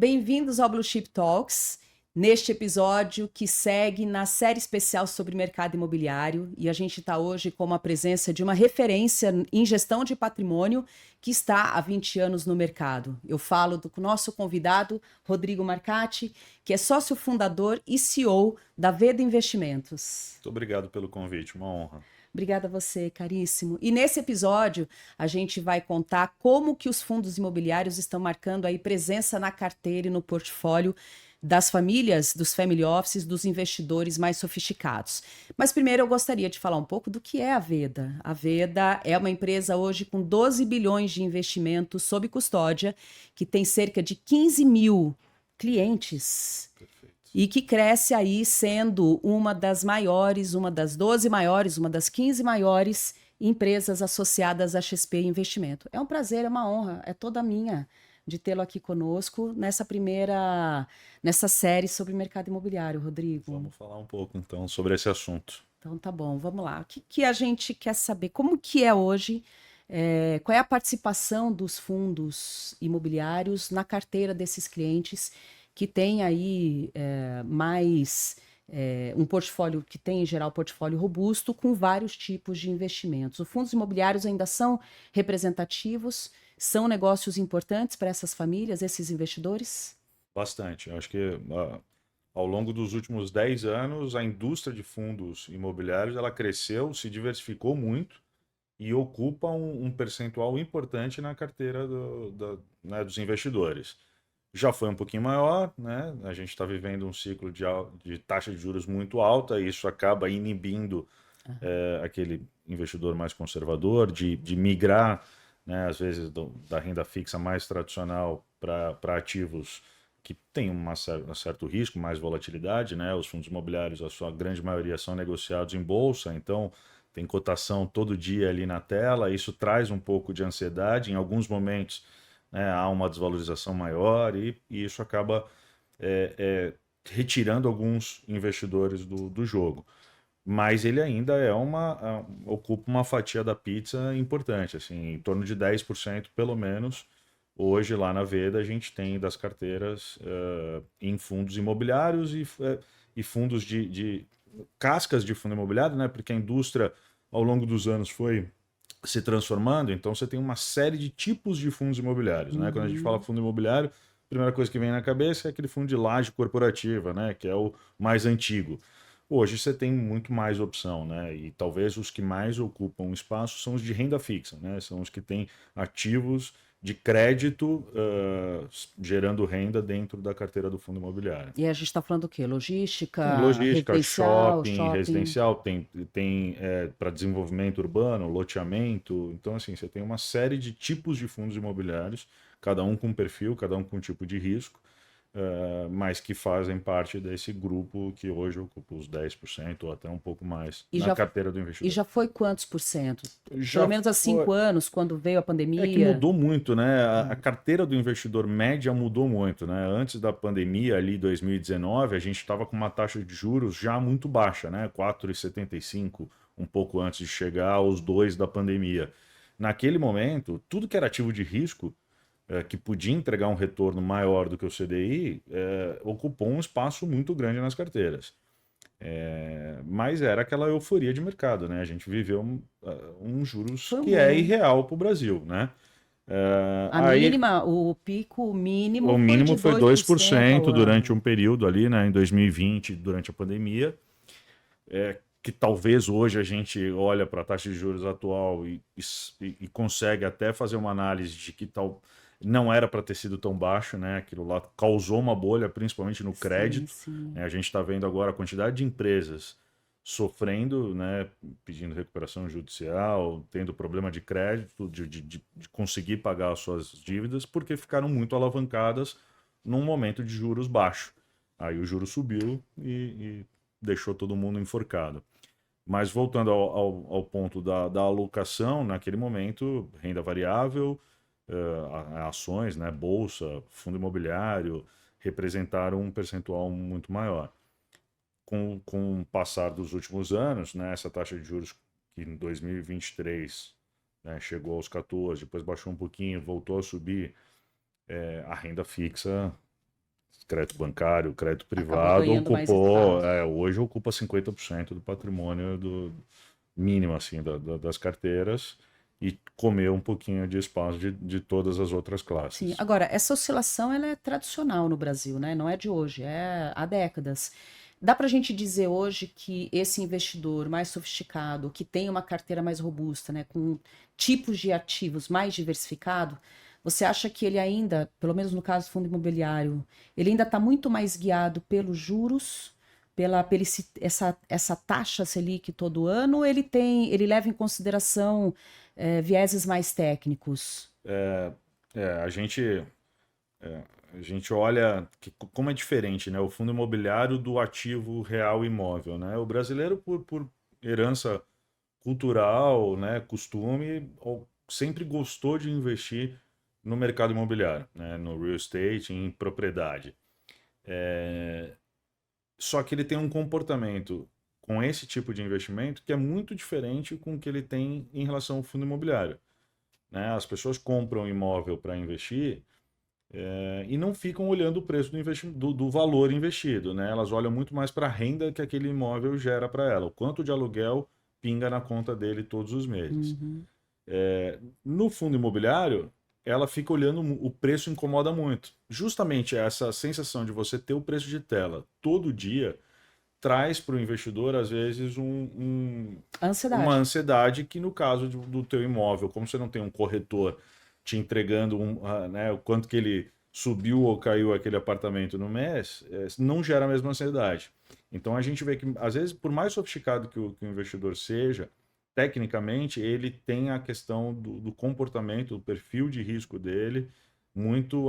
Bem-vindos ao Blue Chip Talks, neste episódio que segue na série especial sobre mercado imobiliário, e a gente está hoje com a presença de uma referência em gestão de patrimônio que está há 20 anos no mercado. Eu falo do nosso convidado, Rodrigo Marcati, que é sócio fundador e CEO da Veda Investimentos. Muito obrigado pelo convite, uma honra. Obrigada a você, caríssimo. E nesse episódio, a gente vai contar como que os fundos imobiliários estão marcando aí presença na carteira e no portfólio das famílias, dos family offices, dos investidores mais sofisticados. Mas primeiro eu gostaria de falar um pouco do que é a Veda. A Veda é uma empresa hoje com 12 bilhões de investimentos sob custódia, que tem cerca de 15 mil clientes. Perfeito. E que cresce aí sendo uma das maiores, uma das 12 maiores, uma das 15 maiores empresas associadas à XP Investimento. É um prazer, é uma honra, é toda minha de tê-lo aqui conosco nessa série sobre mercado imobiliário, Rodrigo. Vamos falar um pouco então sobre esse assunto. Então tá bom, vamos lá. O que a gente quer saber? Como que é hoje? Qual é a participação dos fundos imobiliários na carteira desses clientes que tem aí um portfólio que tem, em geral, portfólio robusto com vários tipos de investimentos. Os fundos imobiliários ainda são representativos, são negócios importantes para essas famílias, esses investidores? Bastante. Eu acho que ao longo dos últimos 10 anos, a indústria de fundos imobiliários ela cresceu, se diversificou muito e ocupa um percentual importante na carteira dos investidores. Já foi um pouquinho maior, né? A gente está vivendo um ciclo de taxa de juros muito alta e isso acaba inibindo aquele investidor mais conservador de migrar, né, às vezes da renda fixa mais tradicional para ativos que têm um certo risco, mais volatilidade, né? Os fundos imobiliários, a sua grande maioria, são negociados em bolsa, então tem cotação todo dia ali na tela, isso traz um pouco de ansiedade, em alguns momentos, né, há uma desvalorização maior e isso acaba retirando alguns investidores do jogo. Mas ele ainda ocupa uma fatia da pizza importante, assim, em torno de 10% pelo menos. Hoje lá na Veda a gente tem das carteiras em fundos imobiliários e fundos de cascas de fundo imobiliário, né? Porque a indústria ao longo dos anos foi se transformando, então você tem uma série de tipos de fundos imobiliários, né? Quando a gente fala fundo imobiliário, a primeira coisa que vem na cabeça é aquele fundo de laje corporativa, né? Que é o mais antigo. Hoje você tem muito mais opção, né? E talvez os que mais ocupam espaço são os de renda fixa, né? São os que têm ativos de crédito gerando renda dentro da carteira do fundo imobiliário. E a gente está falando do quê? Tem Logística, logística, residencial, shopping, shopping? residencial, tem para desenvolvimento urbano, loteamento. Então, assim, você tem uma série de tipos de fundos imobiliários, cada um com um perfil, cada um com um tipo de risco, mas que fazem parte desse grupo que hoje ocupa os 10% ou até um pouco mais na carteira do E investidor. já foi quantos por cento? Já Pelo menos há foi. 5 anos, quando veio a É que pandemia. mudou muito, né? A carteira do investidor média mudou muito, né? Antes da pandemia, ali 2019, a gente estava com uma taxa de juros já muito baixa, né? 4,75, um pouco antes de chegar aos 2 da pandemia. Naquele momento, tudo que era ativo de risco, que podia entregar um retorno maior do que o CDI, ocupou um espaço muito grande nas carteiras. Mas era aquela euforia de mercado, né? A gente viveu um juros Foi um que é boom. irreal para o Brasil, né? O pico mínimo O foi de mínimo foi 2% ao 2% durante ano. um período ali, né, em 2020, durante a pandemia, que talvez hoje a gente olha para a taxa de juros atual e consegue até fazer uma análise de que tal não era para ter sido tão baixo, né? Aquilo lá causou uma bolha, principalmente no Sim, crédito, sim. né? A gente está vendo agora a quantidade de empresas sofrendo, né, pedindo recuperação judicial, tendo problema de crédito, de conseguir pagar as suas dívidas, porque ficaram muito alavancadas num momento de juros baixo. Aí o juro subiu e deixou todo mundo enforcado. Mas voltando ao ponto da alocação, naquele momento, renda variável, ações, né, bolsa, fundo imobiliário, representaram um percentual muito maior. Com o passar dos últimos anos, né, essa taxa de juros que em 2023, né, chegou aos 14, depois baixou um pouquinho, voltou a subir, a renda fixa crédito bancário, crédito Acabou privado, ganhando mais espaço. hoje ocupa 50% do patrimônio mínimo assim, das carteiras e comer um pouquinho de espaço de todas as outras Sim, classes. agora, essa oscilação ela é tradicional no Brasil, né? Não é de hoje, é há décadas. Dá para a gente dizer hoje que esse investidor mais sofisticado, que tem uma carteira mais robusta, né, com tipos de ativos mais diversificado, você acha que ele ainda, pelo menos no caso do fundo imobiliário, ele ainda está muito mais guiado pelos juros, essa taxa Selic todo ano, ou ele leva em consideração vieses mais técnicos? É, a gente olha como é diferente, né, o fundo imobiliário do ativo real imóvel, né? O brasileiro, por herança cultural, né, costume, sempre gostou de investir no mercado imobiliário, né, no real estate, em propriedade. Só que ele tem um comportamento com esse tipo de investimento que é muito diferente com o que ele tem em relação ao fundo imobiliário, né? As pessoas compram imóvel para investir e não ficam olhando o preço do valor investido, né? Elas olham muito mais para a renda que aquele imóvel gera para ela, o quanto de aluguel pinga na conta dele todos os meses. Uhum. No fundo imobiliário, ela fica olhando, o preço incomoda muito. Justamente essa sensação de você ter o preço de tela todo dia traz para o investidor, às vezes, uma Ansiedade. ansiedade que, no caso do teu imóvel, como você não tem um corretor te entregando né, o quanto que ele subiu ou caiu aquele apartamento no mês, não gera a mesma ansiedade. Então, a gente vê que, às vezes, por mais sofisticado que o investidor seja, tecnicamente, ele tem a questão do comportamento, do perfil de risco dele, muito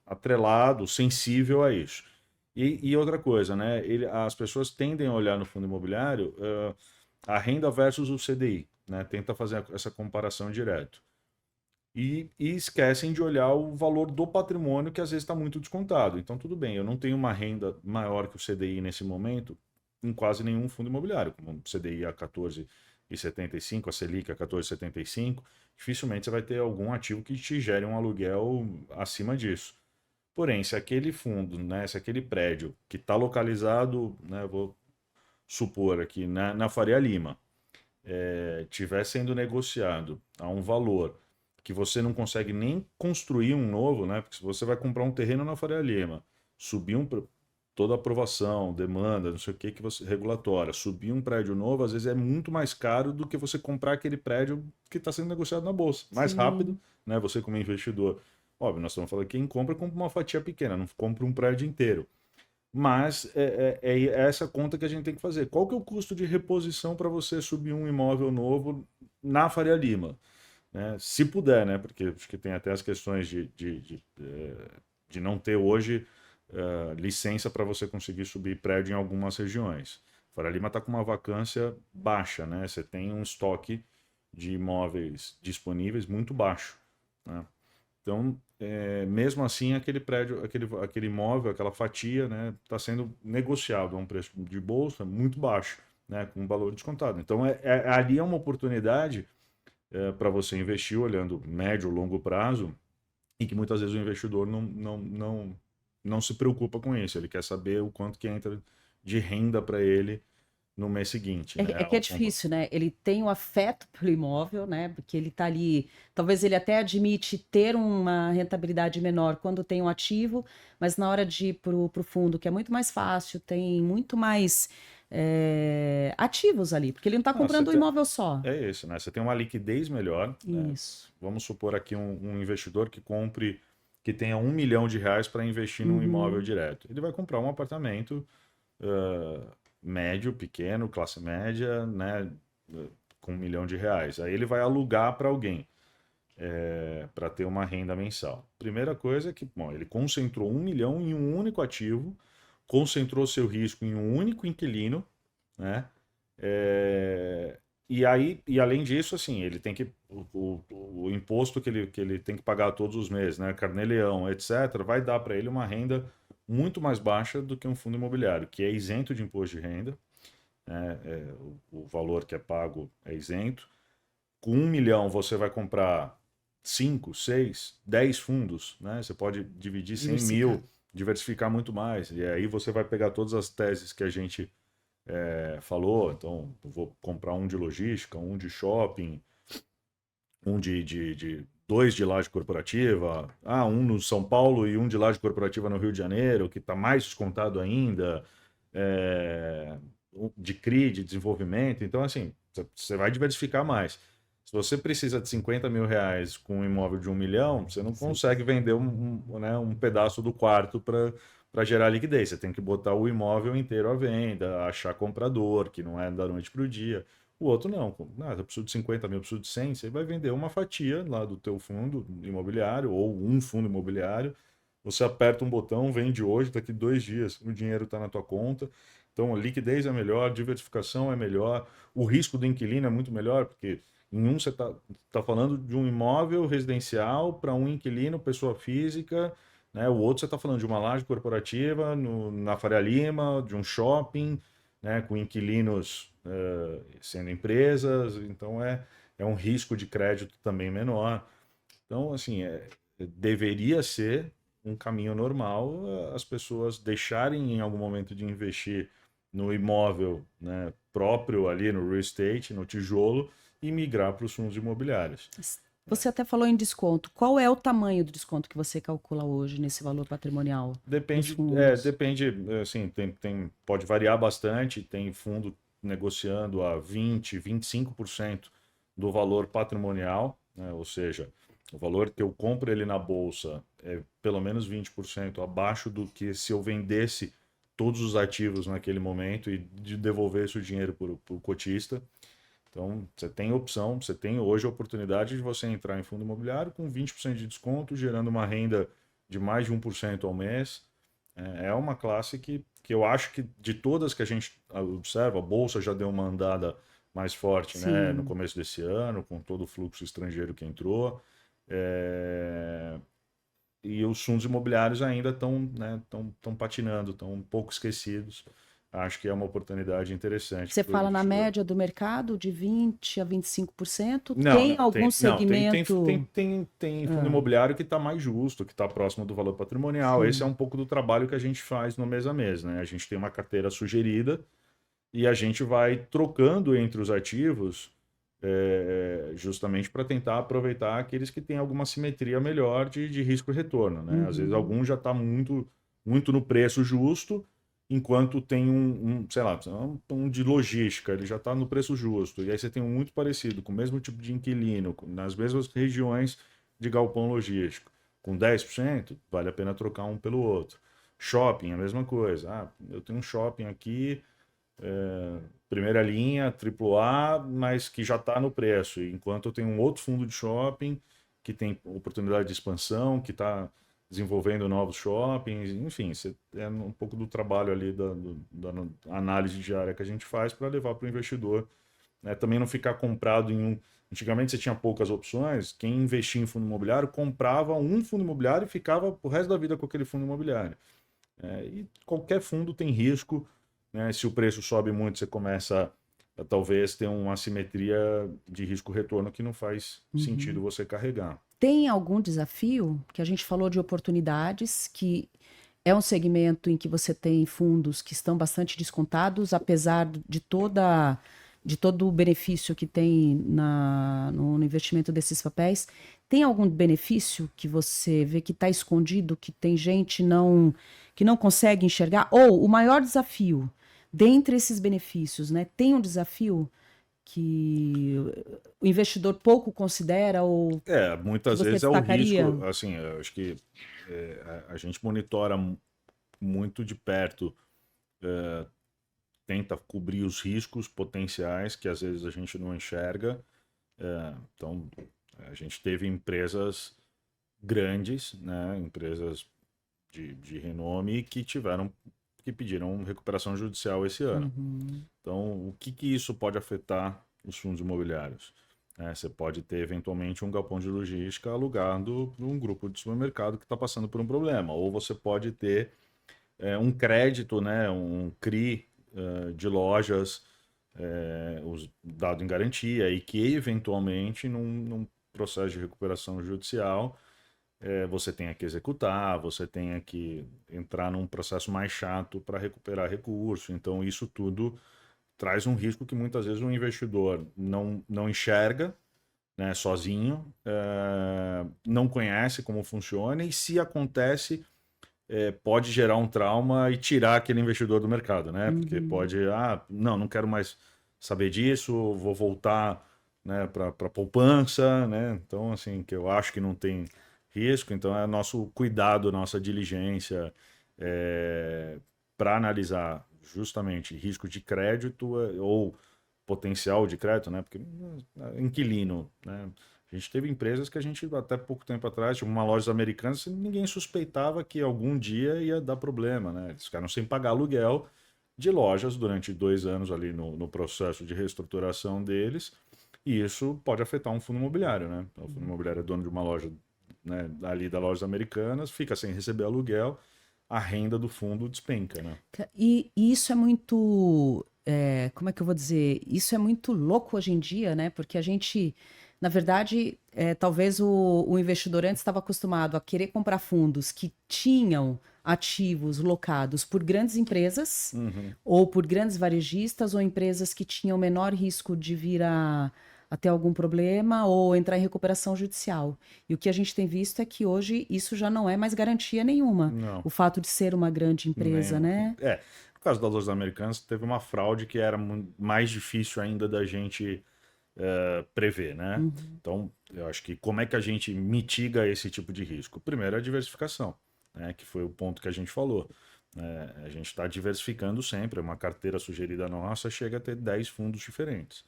atrelado, sensível a isso. E outra coisa, né? As pessoas tendem a olhar no fundo imobiliário a renda versus o CDI, né? Tenta fazer essa comparação direto. E esquecem de olhar o valor do patrimônio, que às vezes está muito descontado. Então, tudo bem, eu não tenho uma renda maior que o CDI nesse momento em quase nenhum fundo imobiliário, como o CDI a 14,75, a Selic a 14,75. Dificilmente você vai ter algum ativo que te gere um aluguel acima disso. Porém, se aquele fundo, né, se aquele prédio que está localizado, né, vou supor aqui, na Faria Lima, estiver sendo negociado a um valor que você não consegue nem construir um novo, né? Porque se você vai comprar um terreno na Faria Lima, subir toda a aprovação, demanda, não sei o que, regulatória, subir um prédio novo, às vezes é muito mais caro do que você comprar aquele prédio que está sendo negociado na bolsa. Mais rápido, Sim. né? Você como investidor. Óbvio, nós estamos falando que quem compra uma fatia pequena, não compra um prédio inteiro. Mas é essa conta que a gente tem que fazer. Qual que é o custo de reposição para você subir um imóvel novo na Faria Lima? Né? Se puder, né? Porque acho que tem até as questões de não ter hoje licença para você conseguir subir prédio em algumas regiões. Faria Lima está com uma vacância baixa, né? Você tem um estoque de imóveis disponíveis muito baixo, né? Então, mesmo assim, aquele prédio, aquele imóvel, aquela fatia, né, está sendo negociado a um preço de bolsa muito baixo, né, com um valor descontado. Então, ali é uma oportunidade para você investir olhando médio ou longo prazo, e que muitas vezes o investidor não se preocupa com isso. Ele quer saber o quanto que entra de renda para ele no mês seguinte, né? É que é difícil, né? Ele tem o afeto pelo imóvel, né? Porque ele tá ali. Talvez ele até admite ter uma rentabilidade menor quando tem um ativo, mas na hora de ir pro fundo, que é muito mais fácil, tem muito mais ativos ali, porque ele não está Não, você comprando um tem, imóvel só. é isso, né? Você tem uma liquidez melhor, né? Isso. Vamos supor aqui um investidor que tenha R$ 1 milhão para investir num imóvel Uhum. direto. Ele vai comprar um apartamento médio, pequeno, classe média, né? Com R$ 1 milhão. Aí ele vai alugar para alguém para ter uma renda mensal. Primeira coisa é que, bom, ele concentrou 1 milhão em um único ativo, concentrou seu risco em um único inquilino, né? É, e além disso, assim, ele tem que. O imposto que ele tem que pagar todos os meses, né? Carnê-leão, etc., vai dar para ele uma renda muito mais baixa do que um fundo imobiliário, que é isento de imposto de renda, né? O valor que é pago é isento. Com 1 milhão você vai comprar 5, 6, 10 fundos, né? Você pode dividir 100 Diversificar. mil diversificar muito mais. E aí você vai pegar todas as teses que a gente falou. Então, eu vou comprar um de logística, um de shopping, um dois de laje corporativa, um no São Paulo e um de laje corporativa no Rio de Janeiro, que está mais descontado ainda, de CRI, de desenvolvimento. Então, assim, você vai diversificar mais. Se você precisa de 50 mil reais com um imóvel de 1 milhão, você não consegue vender né, um pedaço do quarto para gerar liquidez. Você tem que botar o imóvel inteiro à venda, achar comprador, que não é da noite para o dia. O outro não. Eu preciso de 50 mil, eu preciso de 100. Você vai vender uma fatia lá do teu fundo imobiliário ou um fundo imobiliário. Você aperta um botão, vende hoje, daqui 2 dias o dinheiro está na tua conta. Então, a liquidez é melhor, diversificação é melhor, o risco do inquilino é muito melhor, porque em um você está falando de um imóvel residencial para um inquilino, pessoa física, né? O outro você está falando de uma laje corporativa na Faria Lima, de um shopping, né? Com inquilinos sendo empresas, então é um risco de crédito também menor. Então, assim, deveria ser um caminho normal as pessoas deixarem em algum momento de investir no imóvel, né, próprio ali no real estate, no tijolo, e migrar para os fundos imobiliários. Você até falou em desconto. Qual é o tamanho do desconto que você calcula hoje nesse valor patrimonial dos fundos? Depende, assim, pode variar bastante, tem fundo negociando a 25% do valor patrimonial, né, ou seja, o valor que eu compro ele na bolsa é pelo menos 20% abaixo do que se eu vendesse todos os ativos naquele momento e de devolvesse o dinheiro para o cotista. Então, você tem opção, você tem hoje a oportunidade de você entrar em fundo imobiliário com 20% de desconto, gerando uma renda de mais de 1% ao mês. É uma classe que eu acho que de todas que a gente observa, a Bolsa já deu uma andada mais forte, né, no Sim. começo desse ano, com todo o fluxo estrangeiro que entrou. E os fundos imobiliários ainda estão, né, tão patinando, estão um pouco esquecidos. Acho que é uma oportunidade interessante Você para o fala na investidor. média do mercado de 20 a 25%? Não, Tem não, algum segmento? tem fundo Ah, imobiliário que está mais justo, que está próximo do valor patrimonial. Esse é sim. um pouco do trabalho que a gente faz no mês a mês, né? A gente tem uma carteira sugerida e a gente vai trocando entre os ativos justamente para tentar aproveitar aqueles que têm alguma simetria melhor de risco e retorno, né? Às vezes Uhum. algum já está muito, muito no preço justo, enquanto tem sei lá, um de logística, ele já está no preço justo. E aí você tem um muito parecido, com o mesmo tipo de inquilino, nas mesmas regiões de galpão logístico. Com 10%, vale a pena trocar um pelo outro. Shopping, a mesma coisa. Eu tenho um shopping aqui, primeira linha, AAA, mas que já está no preço. Enquanto eu tenho um outro fundo de shopping que tem oportunidade de expansão, que está desenvolvendo novos shoppings, enfim, é um pouco do trabalho ali da análise diária que a gente faz para levar para o investidor, né? Também não ficar comprado em um. Antigamente você tinha poucas opções, quem investia em fundo imobiliário comprava um fundo imobiliário e ficava o resto da vida com aquele fundo imobiliário. E qualquer fundo tem risco, né? Se o preço sobe muito, você começa a talvez ter uma assimetria de risco-retorno que não faz sentido Uhum. você carregar. Tem algum desafio? Que a gente falou de oportunidades, que é um segmento em que você tem fundos que estão bastante descontados, apesar de todo o benefício que tem no investimento desses papéis. Tem algum benefício que você vê que está escondido, que tem gente que não consegue enxergar? Ou o maior desafio, dentre esses benefícios, né? Tem um desafio que o investidor pouco considera ou que Muitas você vezes é o destacaria? risco, assim, eu acho que a gente monitora muito de perto, tenta cobrir os riscos potenciais que às vezes a gente não enxerga. Então, a gente teve empresas grandes, né, empresas de renome que pediram recuperação judicial esse ano. Uhum. Então, o que isso pode afetar os fundos imobiliários? Você pode ter eventualmente um galpão de logística alugado por um grupo de supermercado que está passando por um problema, ou você pode ter um crédito, né, um CRI de lojas dado em garantia e que eventualmente num processo de recuperação judicial você tenha que executar, você tenha que entrar num processo mais chato para recuperar recurso. Então, isso tudo traz um risco que muitas vezes o investidor não enxerga, né, sozinho, não conhece como funciona e se acontece, pode gerar um trauma e tirar aquele investidor do mercado, né? Porque pode, não quero mais saber disso, vou voltar, né, para poupança, né? Então, assim, que eu acho que não tem risco, então é nosso cuidado, nossa diligência para analisar justamente risco de crédito ou potencial de crédito, né? Porque inquilino, né? A gente teve empresas que a gente, até pouco tempo atrás, tipo uma loja americana, ninguém suspeitava que algum dia ia dar problema, né? Eles ficaram sem pagar aluguel de lojas durante 2 anos ali no processo de reestruturação deles, e isso pode afetar um fundo imobiliário, né? O fundo imobiliário é dono de uma loja, né, ali das lojas americanas, fica sem receber aluguel, a renda do fundo despenca, né? E isso é muito, como é que eu vou dizer? Isso é muito louco hoje em dia, né? Porque a gente, na verdade, talvez o investidor antes estava acostumado a querer comprar fundos que tinham ativos locados por grandes empresas, ou por grandes varejistas, ou empresas que tinham menor risco de vir a ter algum problema ou entrar em recuperação judicial. E o que a gente tem visto é que hoje isso já não é mais garantia nenhuma. Não. O fato de ser uma grande empresa, né? No caso das lojas americanas, teve uma fraude que era mais difícil ainda da gente prever, né? Então, eu acho que como é que a gente mitiga esse tipo de risco? Primeiro, a diversificação, né? Que foi o ponto que a gente falou. A gente está diversificando sempre. Uma carteira sugerida nossa chega a ter 10 fundos diferentes.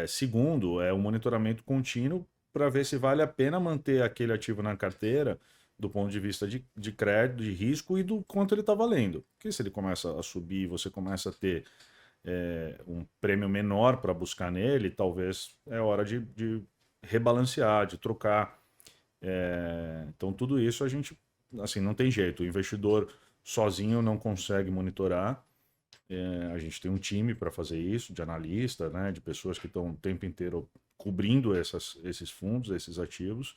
Segundo, é o monitoramento contínuo para ver se vale a pena manter aquele ativo na carteira do ponto de vista de crédito, de risco e do quanto ele está valendo. Porque se ele começa a subir, você começa a ter um prêmio menor para buscar nele, talvez é hora de rebalancear, de trocar. Então, tudo isso a gente, assim, não tem jeito. O investidor sozinho não consegue monitorar. A gente tem um time para fazer isso, de analista, né, de pessoas que estão o tempo inteiro cobrindo esses fundos, esses ativos.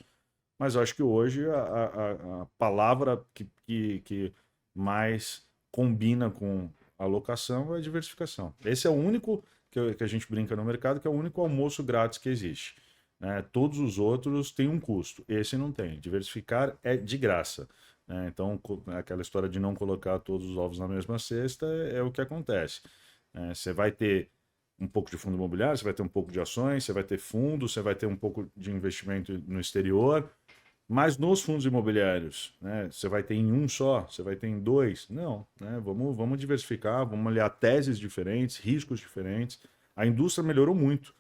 Mas eu acho que hoje a palavra que mais combina com a alocação é a diversificação. Esse é o único que a gente brinca no mercado, que é o único almoço grátis que existe, né? Todos os outros têm um custo, esse não tem. Diversificar é de graça, né? Então, aquela história de não colocar todos os ovos na mesma cesta é o que acontece. Você vai ter um pouco de fundo imobiliário, você vai ter um pouco de ações, você vai ter fundo, você vai ter um pouco de investimento no exterior, mas nos fundos imobiliários, né, você vai ter em um só, você vai ter em dois? Não, né? Vamos diversificar, vamos olhar teses diferentes, riscos diferentes. A indústria melhorou muito.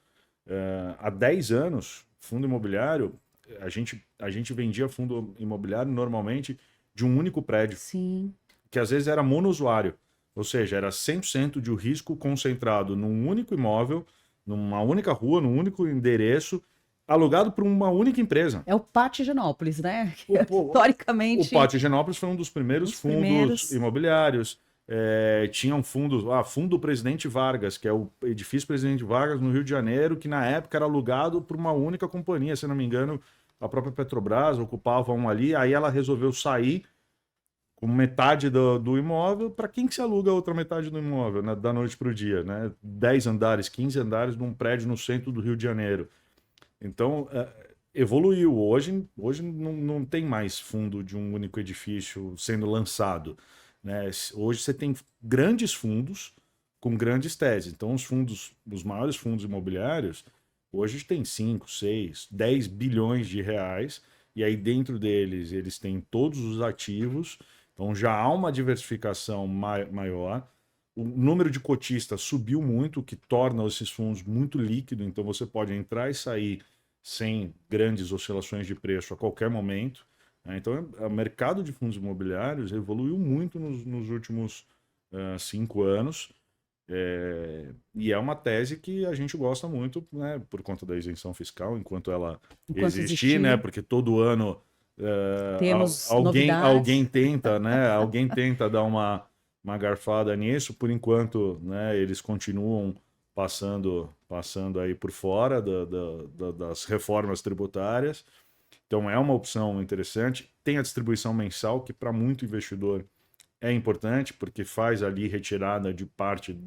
Há 10 anos, fundo imobiliário, a gente vendia fundo imobiliário normalmente de um único prédio, Sim. que às vezes era monousuário, ou seja, era 100% de risco concentrado num único imóvel, numa única rua, num único endereço, alugado por uma única empresa. É o Pátio Higienópolis, né? O Historicamente, Pátio Higienópolis foi um dos primeiros fundos imobiliários. Tinha um fundo, fundo Presidente Vargas, que é o edifício Presidente Vargas no Rio de Janeiro, que na época era alugado por uma única companhia, se não me engano, a própria Petrobras ocupava um ali, aí ela resolveu sair com metade do imóvel. Para quem que se aluga a outra metade do imóvel, né, da noite para o dia, né? 10 andares, 15 andares num prédio no centro do Rio de Janeiro. Então, evoluiu. Hoje não tem mais fundo de um único edifício sendo lançado, né? Hoje você tem grandes fundos com grandes teses. Então, os maiores fundos imobiliários, hoje tem 5, 6, 10 bilhões de reais, e aí dentro deles eles têm todos os ativos, então já há uma diversificação maior. O número de cotistas subiu muito, o que torna esses fundos muito líquidos, então você pode entrar e sair sem grandes oscilações de preço a qualquer momento, né? Então, o mercado de fundos imobiliários evoluiu muito nos últimos 5 anos, e é uma tese que a gente gosta muito, né, por conta da isenção fiscal, enquanto existir, né, porque todo ano temos alguém novidades. tenta, né, alguém tenta dar uma garfada nisso. Por enquanto, né, eles continuam passando aí por fora das reformas tributárias. Então é uma opção interessante. Tem a distribuição mensal, que para muito investidor é importante, porque faz ali retirada de parte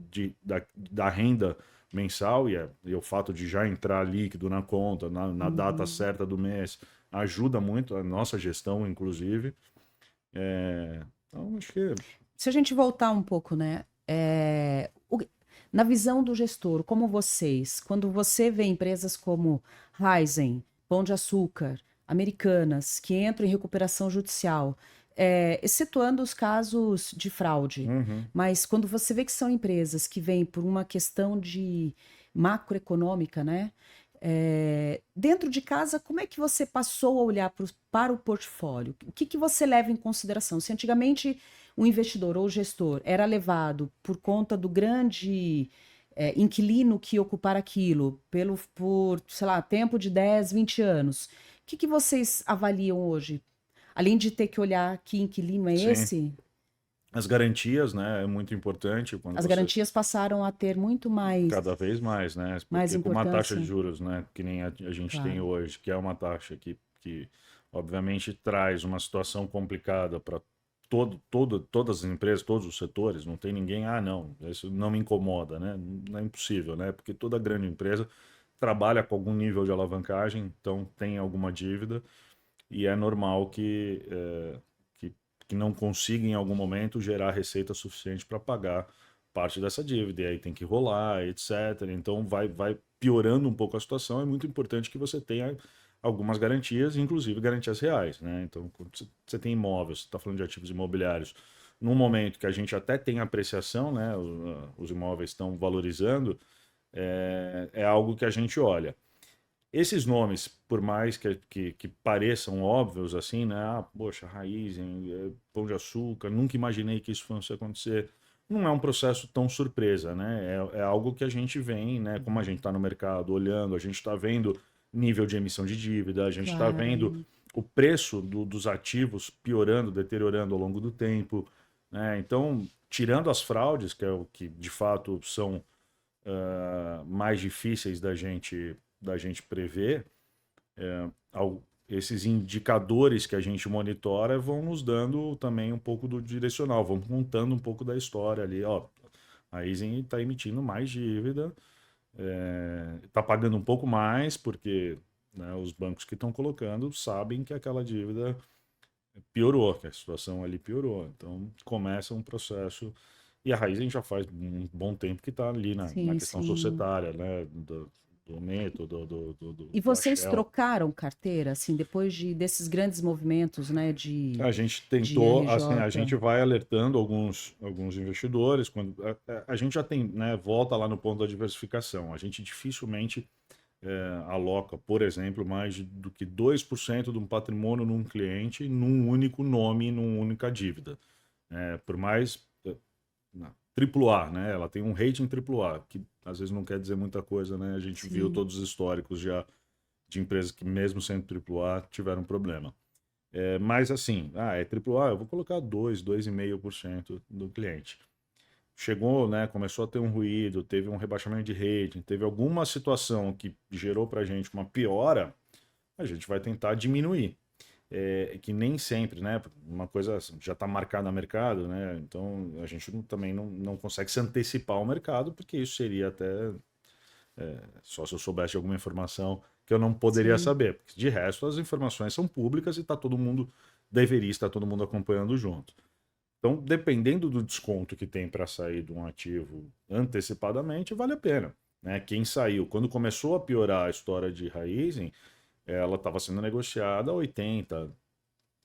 da renda mensal, e o fato de já entrar líquido na conta, na data Uhum. certa do mês, ajuda muito a nossa gestão, inclusive. Então, acho que Se a gente voltar um pouco, né? Na visão do gestor, como vocês, quando você vê empresas como Raizen, Pão de Açúcar, Americanas, que entram em recuperação judicial, excetuando os casos de fraude, uhum, mas quando você vê que são empresas que vêm por uma questão de macroeconômica, né? Dentro de casa, como é que você passou a olhar para o portfólio? O que que você leva em consideração? Se antigamente o investidor ou o gestor era levado por conta do grande inquilino que ocupar aquilo, por, sei lá, tempo de 10, 20 anos, o que que vocês avaliam hoje? Além de ter que olhar que inquilino é sim. esse, As garantias, né, é muito importante quando as você garantias passaram a ter muito cada vez mais, né? mais Porque com uma taxa de importância. juros, né, que nem a gente tem Claro. hoje, que é uma taxa que obviamente traz uma situação complicada para todas as empresas, todos os setores, não tem ninguém, não, isso não me incomoda, né? Não é impossível, né? Porque toda grande empresa trabalha com algum nível de alavancagem, então tem alguma dívida e é normal que não consiga em algum momento gerar receita suficiente para pagar parte dessa dívida, e aí tem que rolar, etc. Então vai piorando um pouco a situação. É muito importante que você tenha algumas garantias, inclusive garantias reais, né? Então, quando você tem imóveis, você está falando de ativos imobiliários, num momento que a gente até tem apreciação, né? Os imóveis estão valorizando, é algo que a gente olha. Esses nomes, por mais que pareçam óbvios assim, né? Poxa, Raizen, Pão de Açúcar, nunca imaginei que isso fosse acontecer. Não é um processo tão surpresa, né? É algo que a gente vem, né? Como a gente está no mercado olhando, a gente está vendo nível de emissão de dívida, a gente está vendo Claro. o preço dos ativos piorando, deteriorando ao longo do tempo, né? Então, tirando as fraudes, que é o que de fato são mais difíceis da gente prever, esses indicadores que a gente monitora vão nos dando também um pouco do direcional, vão contando um pouco da história ali. Ó, a Easy está emitindo mais dívida, está pagando um pouco mais, porque né, os bancos que estão colocando sabem que aquela dívida piorou, que a situação ali piorou. Então começa um processo. E a Raizen já faz um bom tempo que está ali na Sim, questão sim. societária, né? Do método, E da vocês Shell. trocaram carteira, assim, depois desses grandes movimentos, né, A gente de tentou, assim, a RJ? gente vai alertando alguns investidores, quando a gente já tem, né, volta lá no ponto da diversificação. A gente dificilmente aloca, por exemplo, mais do que 2% de um patrimônio num cliente, num único nome, numa única dívida. Por mais triplo A, né? Ela tem um rating triplo A, que às vezes não quer dizer muita coisa, né? A gente viu Sim. todos os históricos já de empresas que, mesmo sendo triplo A, tiveram problema. Mas assim, é triplo A, eu vou colocar 2,5% do cliente. Chegou, né? Começou a ter um ruído, teve um rebaixamento de rating, teve alguma situação que gerou para a gente uma piora, a gente vai tentar diminuir. Que nem sempre, né? Uma coisa já está marcada no mercado, né? Então a gente também não consegue se antecipar ao mercado, porque isso seria até só se eu soubesse de alguma informação que eu não poderia Sim. saber. Porque, de resto, as informações são públicas e tá todo mundo, deveria estar todo mundo acompanhando junto. Então, dependendo do desconto que tem para sair de um ativo antecipadamente, vale a pena. Né? Quem saiu, quando começou a piorar a história de Raizen, ela estava sendo negociada a 80%,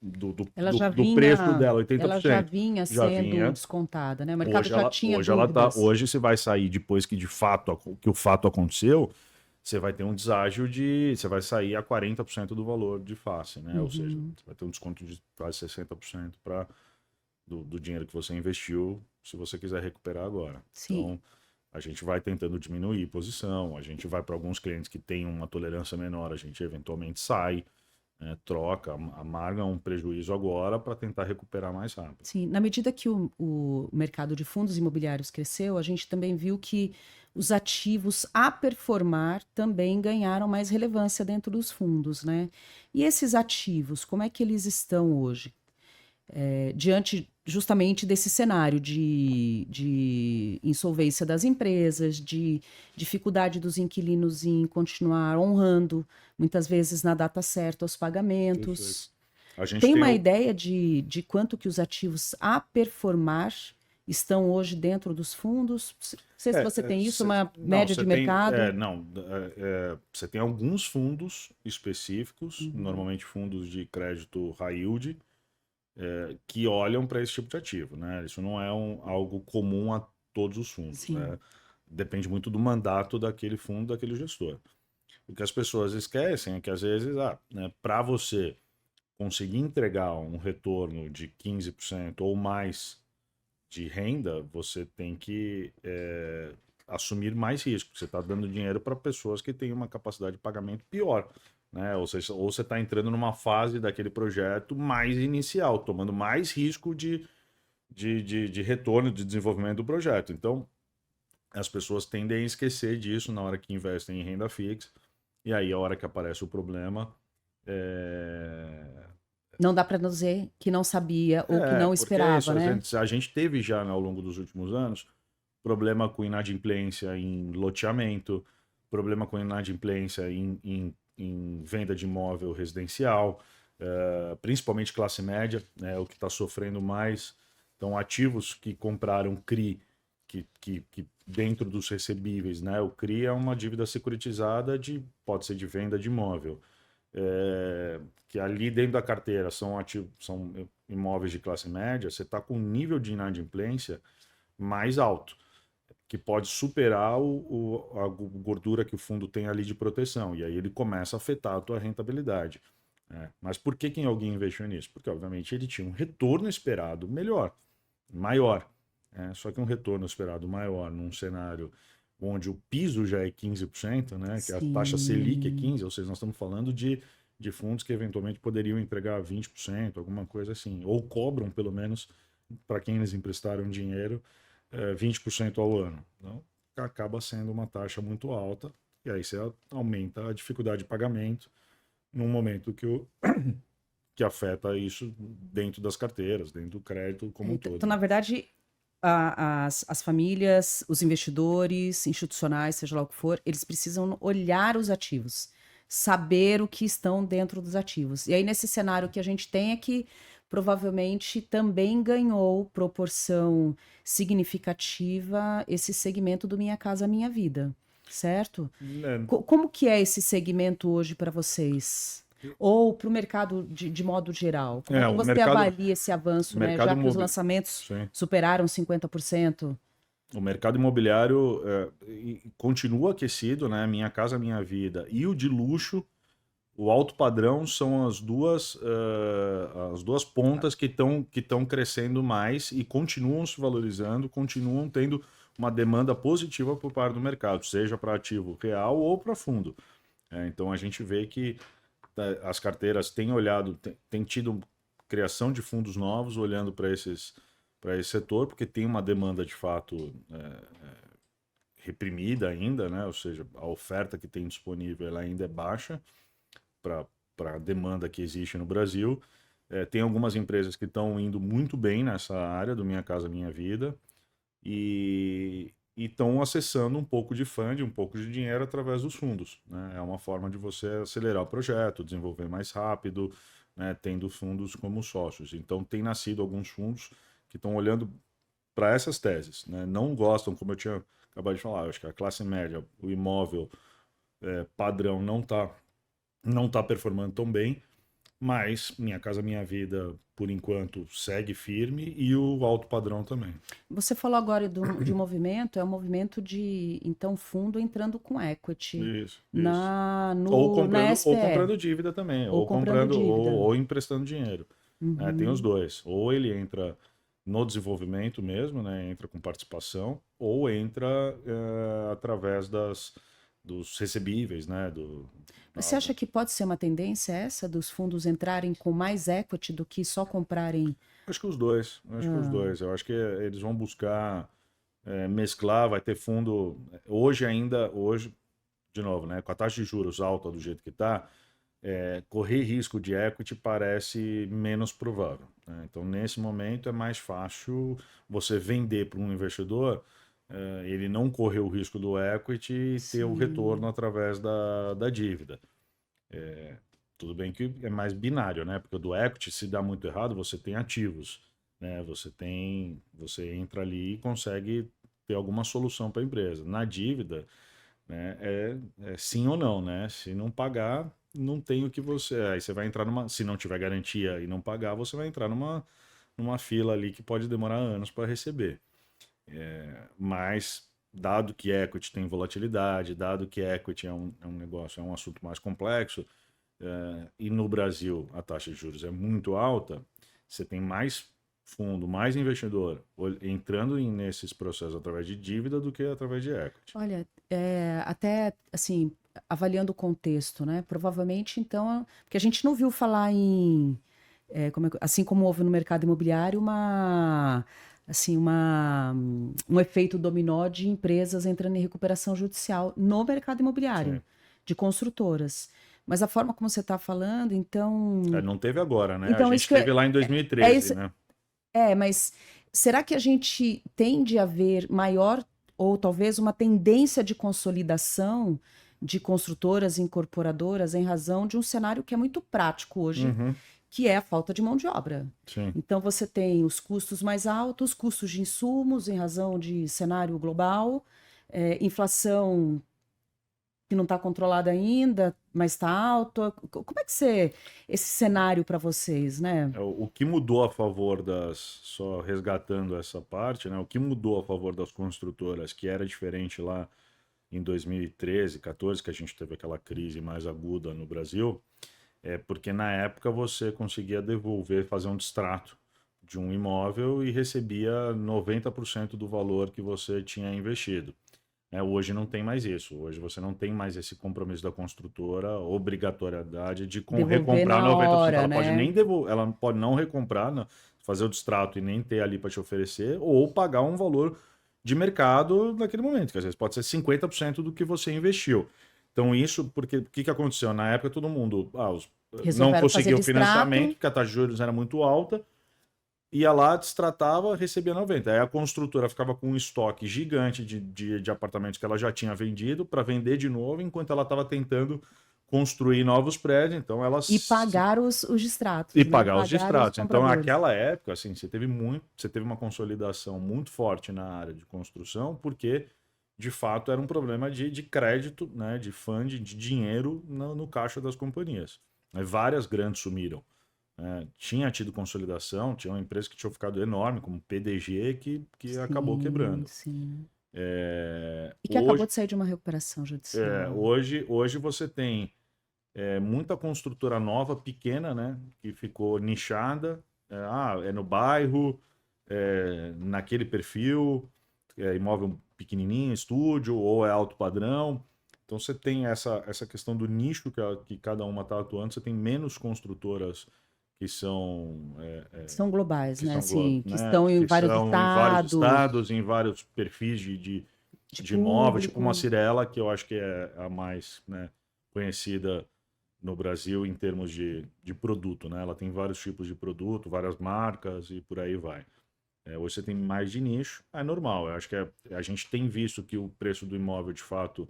do, do, Ela do, já do preço vinha, dela, ela já 80%. vinha Já sendo vinha. descontada, né? O mercado Hoje já ela, tinha hoje ela tá. dúvidas. Hoje você vai sair depois que de fato que o fato aconteceu, você vai ter um deságio de. Você vai sair a 40% do valor de face, né? Ou seja, Uhum. você vai ter um desconto de quase 60% do dinheiro que você investiu, se você quiser recuperar agora. Sim. Então, a gente vai tentando diminuir posição, a gente vai para alguns clientes que têm uma tolerância menor, a gente eventualmente sai, né, troca, amarga um prejuízo agora para tentar recuperar mais rápido. Sim, na medida que o mercado de fundos imobiliários cresceu, a gente também viu que os ativos a performar também ganharam mais relevância dentro dos fundos, né? E esses ativos, como é que eles estão hoje? Diante justamente desse cenário de insolvência das empresas, de dificuldade dos inquilinos em continuar honrando, muitas vezes na data certa, os Perfeito. pagamentos. A gente Tem tem uma o, ideia de quanto que os ativos a performar estão hoje dentro dos fundos? Não sei se você tem isso, uma não, média você de tem, mercado. não, você tem alguns fundos específicos, Uhum. normalmente fundos de crédito high yield, que olham para esse tipo de ativo, né? Isso não é algo comum a todos os fundos, Sim, né? Depende muito do mandato daquele fundo, daquele gestor. O que as pessoas esquecem é que às vezes, né, para você conseguir entregar um retorno de 15% ou mais de renda, você tem que assumir mais risco. Você está dando dinheiro para pessoas que têm uma capacidade de pagamento pior. Né? Ou você está entrando numa fase daquele projeto mais inicial, tomando mais risco de retorno, de desenvolvimento do projeto. Então, as pessoas tendem a esquecer disso na hora que investem em renda fixa. E aí, a hora que aparece o problema, é, não dá para dizer que não sabia ou que não porque é isso, esperava, né? a gente teve já, né, ao longo dos últimos anos problema com inadimplência em loteamento, problema com inadimplência em venda de imóvel residencial, principalmente classe média, né, o que está sofrendo mais. Então, ativos que compraram CRI, que dentro dos recebíveis, né, o CRI é uma dívida securitizada pode ser de venda de imóvel. Que ali dentro da carteira são ativos, são imóveis de classe média, você está com um nível de inadimplência mais alto, que pode superar a gordura que o fundo tem ali de proteção. E aí ele começa a afetar a tua rentabilidade. Né? Mas por que alguém investiu nisso? Porque, obviamente, ele tinha um retorno esperado melhor, maior. Né? Só que um retorno esperado maior num cenário onde o piso já é 15%, né? Que a taxa Selic é Sim. 15%, ou seja, nós estamos falando de fundos que eventualmente poderiam entregar 20%, alguma coisa assim, ou cobram pelo menos para quem eles emprestaram dinheiro 20% ao ano. Então, acaba sendo uma taxa muito alta, e aí você aumenta a dificuldade de pagamento num momento que afeta isso dentro das carteiras, dentro do crédito como um Então, todo. na verdade, as famílias, os investidores institucionais, seja lá o que for, eles precisam olhar os ativos, saber o que estão dentro dos ativos. E aí, nesse cenário que a gente tem é que provavelmente também ganhou proporção significativa esse segmento do Minha Casa Minha Vida, certo? Né? Como que é esse segmento hoje para vocês? Ou para o mercado de modo geral? Como é que O você mercado, avalia esse avanço, né? mercado Já que os imobiliário, lançamentos sim. superaram 50%? O mercado imobiliário continua aquecido, né? Minha Casa Minha Vida e o de luxo, o alto padrão são as duas pontas que estão crescendo mais e continuam se valorizando, continuam tendo uma demanda positiva por parte do mercado, seja para ativo real ou para fundo. Então a gente vê que as carteiras têm olhado, têm tido criação de fundos novos olhando para esse setor, porque tem uma demanda de fato reprimida ainda, né? Ou seja, a oferta que tem disponível ela ainda é baixa para a demanda que existe no Brasil. Tem algumas empresas que estão indo muito bem nessa área do Minha Casa Minha Vida e estão acessando um pouco de funding, um pouco de dinheiro através dos fundos. Né? É uma forma de você acelerar o projeto, desenvolver mais rápido, né? Tendo fundos como sócios. Então, tem nascido alguns fundos que estão olhando para essas teses. Né? Não gostam, como eu tinha acabado de falar, eu acho que a classe média, o imóvel padrão não tá performando tão bem, mas Minha Casa Minha Vida, por enquanto, segue firme e o alto padrão também. Você falou agora de um movimento, é um movimento de, então, fundo entrando com equity Isso, isso. na, Ou no, na comprando, ou SPE, comprando dívida também, ou ou comprando comprando, dívida. ou emprestando dinheiro. Tem os Uhum. dois. Ou ele entra no desenvolvimento mesmo, né? Entra com participação, ou entra através dos recebíveis, né? Você acha que pode ser uma tendência essa dos fundos entrarem com mais equity do que só comprarem? Acho que os dois. Acho que os dois. Eu acho que eles vão buscar. mesclar, vai ter fundo. Hoje, de novo, né, com a taxa de juros alta do jeito que está, correr risco de equity parece menos provável, né? Então, nesse momento, é mais fácil você vender para um investidor, ele não correr o risco do equity e ter o retorno Sim. através da dívida. Tudo bem que é mais binário, né? Porque do equity, se dá muito errado, você tem ativos, né? Você entra ali e consegue ter alguma solução para a empresa. Na dívida, né? É sim ou não, né? Se não pagar, não tem o que você. Aí você vai entrar numa. Se não tiver garantia e não pagar, você vai entrar numa fila ali que pode demorar anos para receber. Mas, dado que equity tem volatilidade, dado que equity é um negócio, é um assunto mais complexo, e no Brasil a taxa de juros é muito alta, você tem mais fundo, mais investidor entrando nesses processos através de dívida do que através de equity. Olha, até assim, avaliando o contexto, né? Provavelmente, então, porque a gente não viu falar em, assim como houve no mercado imobiliário, um efeito dominó de empresas entrando em recuperação judicial no mercado imobiliário, Sim. de construtoras. Mas a forma como você está falando, então, Não teve agora, né? A então isso gente que teve lá em é 2013, isso, né? mas será que a gente tende a ver maior ou talvez uma tendência de consolidação de construtoras e incorporadoras em razão de um cenário que é muito prático hoje, Uhum, que é a falta de mão de obra? sim. Então você tem os custos mais altos, custos de insumos em razão de cenário global, inflação que não está controlada ainda, mas está alta. Como é que esse cenário para vocês, né? O que mudou a favor só resgatando essa parte, né? O que mudou a favor das construtoras, que era diferente lá em 2013, 14, que a gente teve aquela crise mais aguda no Brasil, porque na época você conseguia devolver, fazer um distrato de um imóvel e recebia 90% do valor que você tinha investido. Hoje não tem mais isso. Hoje você não tem mais esse compromisso da construtora, obrigatoriedade de Devolver recomprar na 90%. hora, Ela pode né? nem devolver, ela pode não recomprar, fazer o distrato e nem ter ali para te oferecer, ou pagar um valor de mercado naquele momento, que às vezes pode ser 50% do que você investiu. Então, isso, porque o que aconteceu? Na época, todo mundo não Resolveram fazer conseguia o financiamento, distrato porque a taxa de juros era muito alta, ia lá, destratava, recebia 90. Aí a construtora ficava com um estoque gigante de apartamentos que ela já tinha vendido para vender de novo, enquanto ela estava tentando construir novos prédios. Então ela e pagar os e distratos, né? pagar os Pagar os distratos. Então, compradores. naquela época, assim, você teve uma consolidação muito forte na área de construção, porque de fato era um problema de crédito, né, de funding, de dinheiro no caixa das companhias. Várias grandes sumiram. Tinha tido consolidação, tinha uma empresa que tinha ficado enorme, como PDG, que acabou Sim, quebrando. sim. É, E que acabou hoje, de sair de uma recuperação judicial. hoje você tem muita construtora nova, pequena, né, que ficou nichada. É no bairro, naquele perfil, imóvel pequenininho, estúdio, ou é alto padrão. Então você tem essa questão do nicho que cada uma está atuando, você tem menos construtoras que são São globais, que né? são, Assim, que né, estão em que vários são em vários estados, estados, em vários perfis de de imóvel, tipo uma público. Cirela, que eu acho que é a mais, né, conhecida no Brasil em termos de produto, né? Ela tem vários tipos de produto, várias marcas e por aí vai. Hoje você tem mais de nicho, é normal. Eu acho que a gente tem visto que o preço do imóvel de fato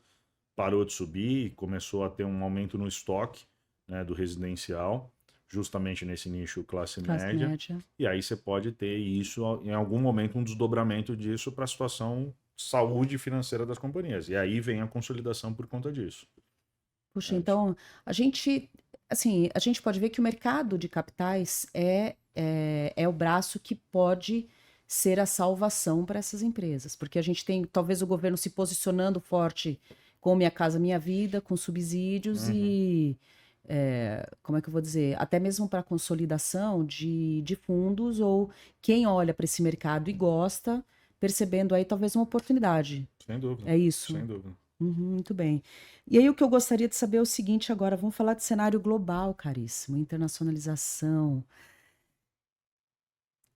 parou de subir e começou a ter um aumento no estoque, né, do residencial, justamente nesse nicho classe Classe média. média. E aí você pode ter isso, em algum momento, um desdobramento disso para a situação saúde financeira das companhias. E aí vem a consolidação por conta disso. Puxa, É, então, a gente pode ver que o mercado de capitais é o braço que pode ser a salvação para essas empresas, porque a gente tem talvez o governo se posicionando forte com Minha Casa Minha Vida, com subsídios uhum. e, como é que eu vou dizer, até mesmo para consolidação de fundos ou quem olha para esse mercado e gosta, percebendo aí talvez uma oportunidade. Sem dúvida, É isso? sem dúvida. Uhum, muito bem. E aí o que eu gostaria de saber é o seguinte agora, vamos falar de cenário global, caríssimo, internacionalização.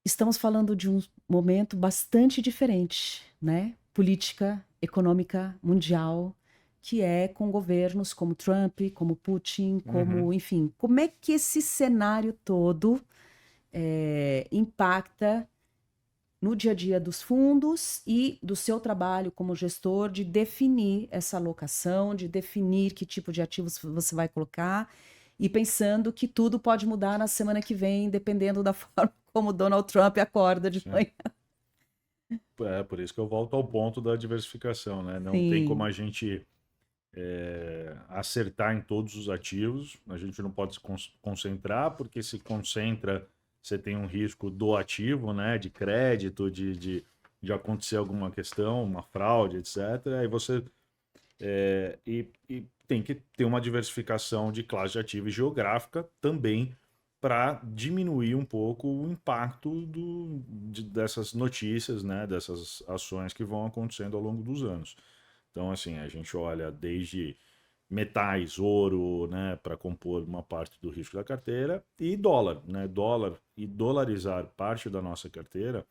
Estamos falando de um momento bastante diferente, né, política econômica mundial, que é com governos como Trump, como Putin, como, enfim, como é que esse cenário todo impacta no dia a dia dos fundos e do seu trabalho como gestor de definir essa alocação, de definir que tipo de ativos você vai colocar e pensando que tudo pode mudar na semana que vem, dependendo da forma como Donald Trump acorda de manhã. Por isso que eu volto ao ponto da diversificação, né? Não tem como Sim. a gente acertar em todos os ativos, a gente não pode se concentrar, porque se concentra, você tem um risco do ativo, né? De crédito, de acontecer alguma questão, uma fraude, etc. Aí você e tem que ter uma diversificação de classe de ativo e geográfica também para diminuir um pouco o impacto dessas notícias, né, dessas ações que vão acontecendo ao longo dos anos. Então, assim, a gente olha desde metais, ouro, né, para compor uma parte do risco da carteira, e dólar, né, dólar e dolarizar parte da nossa carteira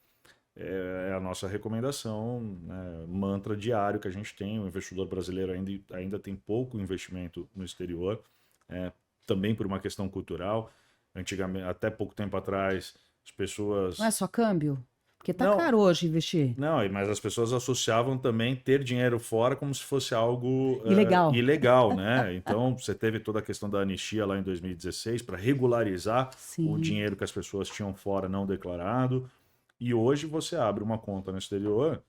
é a nossa recomendação, né, mantra diário que a gente tem. O investidor brasileiro ainda tem pouco investimento no exterior, também por uma questão cultural. Antigamente, até pouco tempo atrás, as Não é pessoas. só câmbio? Porque tá Não, caro hoje investir. não, mas as pessoas associavam também ter dinheiro fora como se fosse algo Ilegal. ilegal, né? Então, você teve toda a questão da anistia lá em 2016 para regularizar o Sim. dinheiro que as pessoas tinham fora não declarado. E hoje você abre uma conta no exterior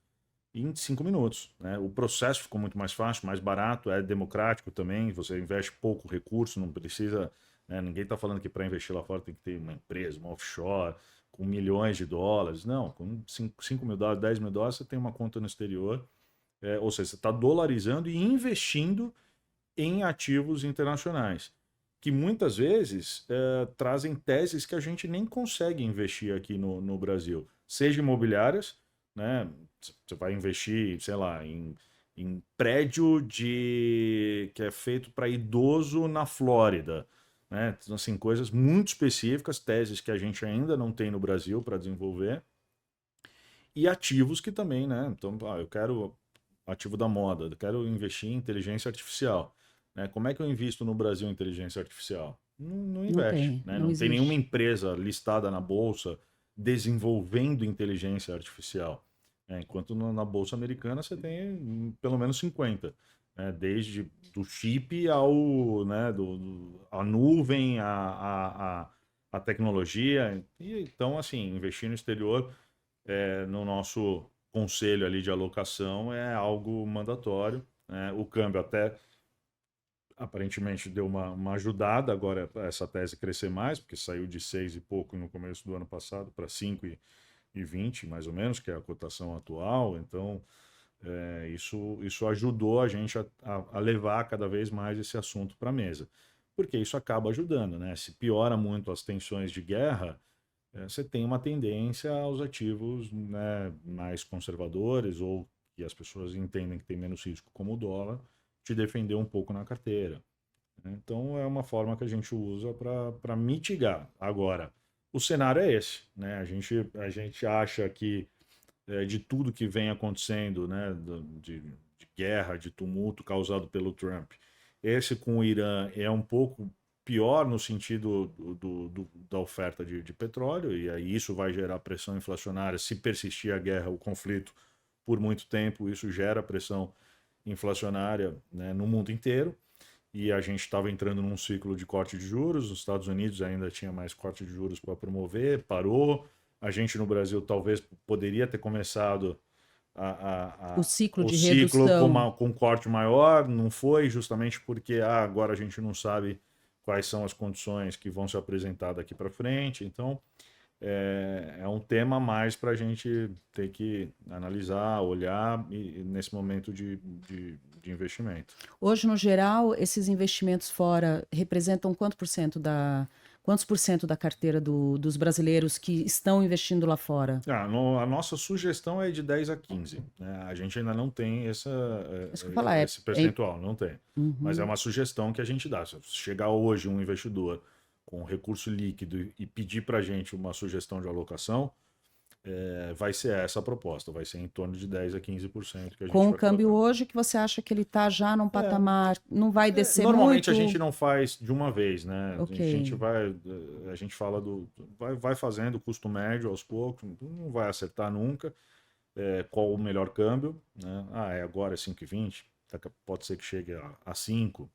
em 5 minutos, né? O processo ficou muito mais fácil, mais barato, é democrático também. Você investe pouco recurso, não precisa. Né? Ninguém está falando que para investir lá fora tem que ter uma empresa, uma offshore, com milhões de dólares. Não, com 5 mil dólares, 10 mil dólares, você tem uma conta no exterior. Ou seja, você está dolarizando e investindo em ativos internacionais, que muitas vezes trazem teses que a gente nem consegue investir aqui no Brasil, seja imobiliárias, né? Você vai investir, sei lá, em prédio que é feito para idoso na Flórida, né? Então, assim, coisas muito específicas, teses que a gente ainda não tem no Brasil para desenvolver, e ativos que também, né? Então, eu quero ativo da moda, eu quero investir em inteligência artificial. Né? Como é que eu invisto no Brasil em inteligência artificial? Não Não investe. tem, Né? não Não tem nenhuma existe. empresa listada na Bolsa desenvolvendo inteligência artificial. Enquanto na Bolsa Americana você tem pelo menos 50. Né? Desde do chip ao, né, a nuvem, a tecnologia. E, então, assim, investir no exterior no nosso conselho ali de alocação é algo mandatório. Né? O câmbio até aparentemente deu uma ajudada agora essa tese crescer mais, porque saiu de 6 e pouco no começo do ano passado para 5,20 mais ou menos, que é a cotação atual. Então, isso ajudou a gente a levar cada vez mais esse assunto para a mesa. Porque isso acaba ajudando, né? Se piora muito as tensões de guerra, você tem uma tendência aos ativos, né, mais conservadores ou que as pessoas entendem que tem menos risco, como o dólar, te defender um pouco na carteira. Né? Então é uma forma que a gente usa para mitigar. Agora, o cenário é esse. Né? A gente acha que de tudo que vem acontecendo, né, de guerra, de tumulto causado pelo Trump, esse com o Irã é um pouco pior no sentido da oferta de petróleo, e aí isso vai gerar pressão inflacionária. Se persistir a guerra, o conflito por muito tempo, isso gera pressão inflacionária, né, no mundo inteiro. E a gente estava entrando num ciclo de corte de juros. Os Estados Unidos ainda tinha mais corte de juros para promover, parou. A gente no Brasil talvez poderia ter começado O ciclo o de ciclo com, redução. com um corte maior, não foi justamente porque agora a gente não sabe quais são as condições que vão se apresentar daqui para frente. Então, é um tema mais para a gente ter que analisar, olhar nesse momento de investimento. Hoje, no geral, esses investimentos fora representam quantos por cento da carteira dos brasileiros que estão investindo lá fora? A nossa sugestão é de 10 a 15. Né? A gente ainda não tem Isso que eu falar, esse percentual, não tem. Mas é Uhum. uma sugestão que a gente dá. Se chegar hoje um investidor com recurso líquido e pedir para a gente uma sugestão de alocação, vai ser essa a proposta, vai ser em torno de 10 a 15% que a gente Com o vai câmbio colocar. hoje, que você acha que ele está já num patamar, não vai descer Normalmente muito? a gente não faz de uma vez, né? Ok. A gente fala vai fazendo custo médio aos poucos, não vai acertar nunca. Qual o melhor câmbio, né? Agora é 5,20, pode ser que chegue a 5,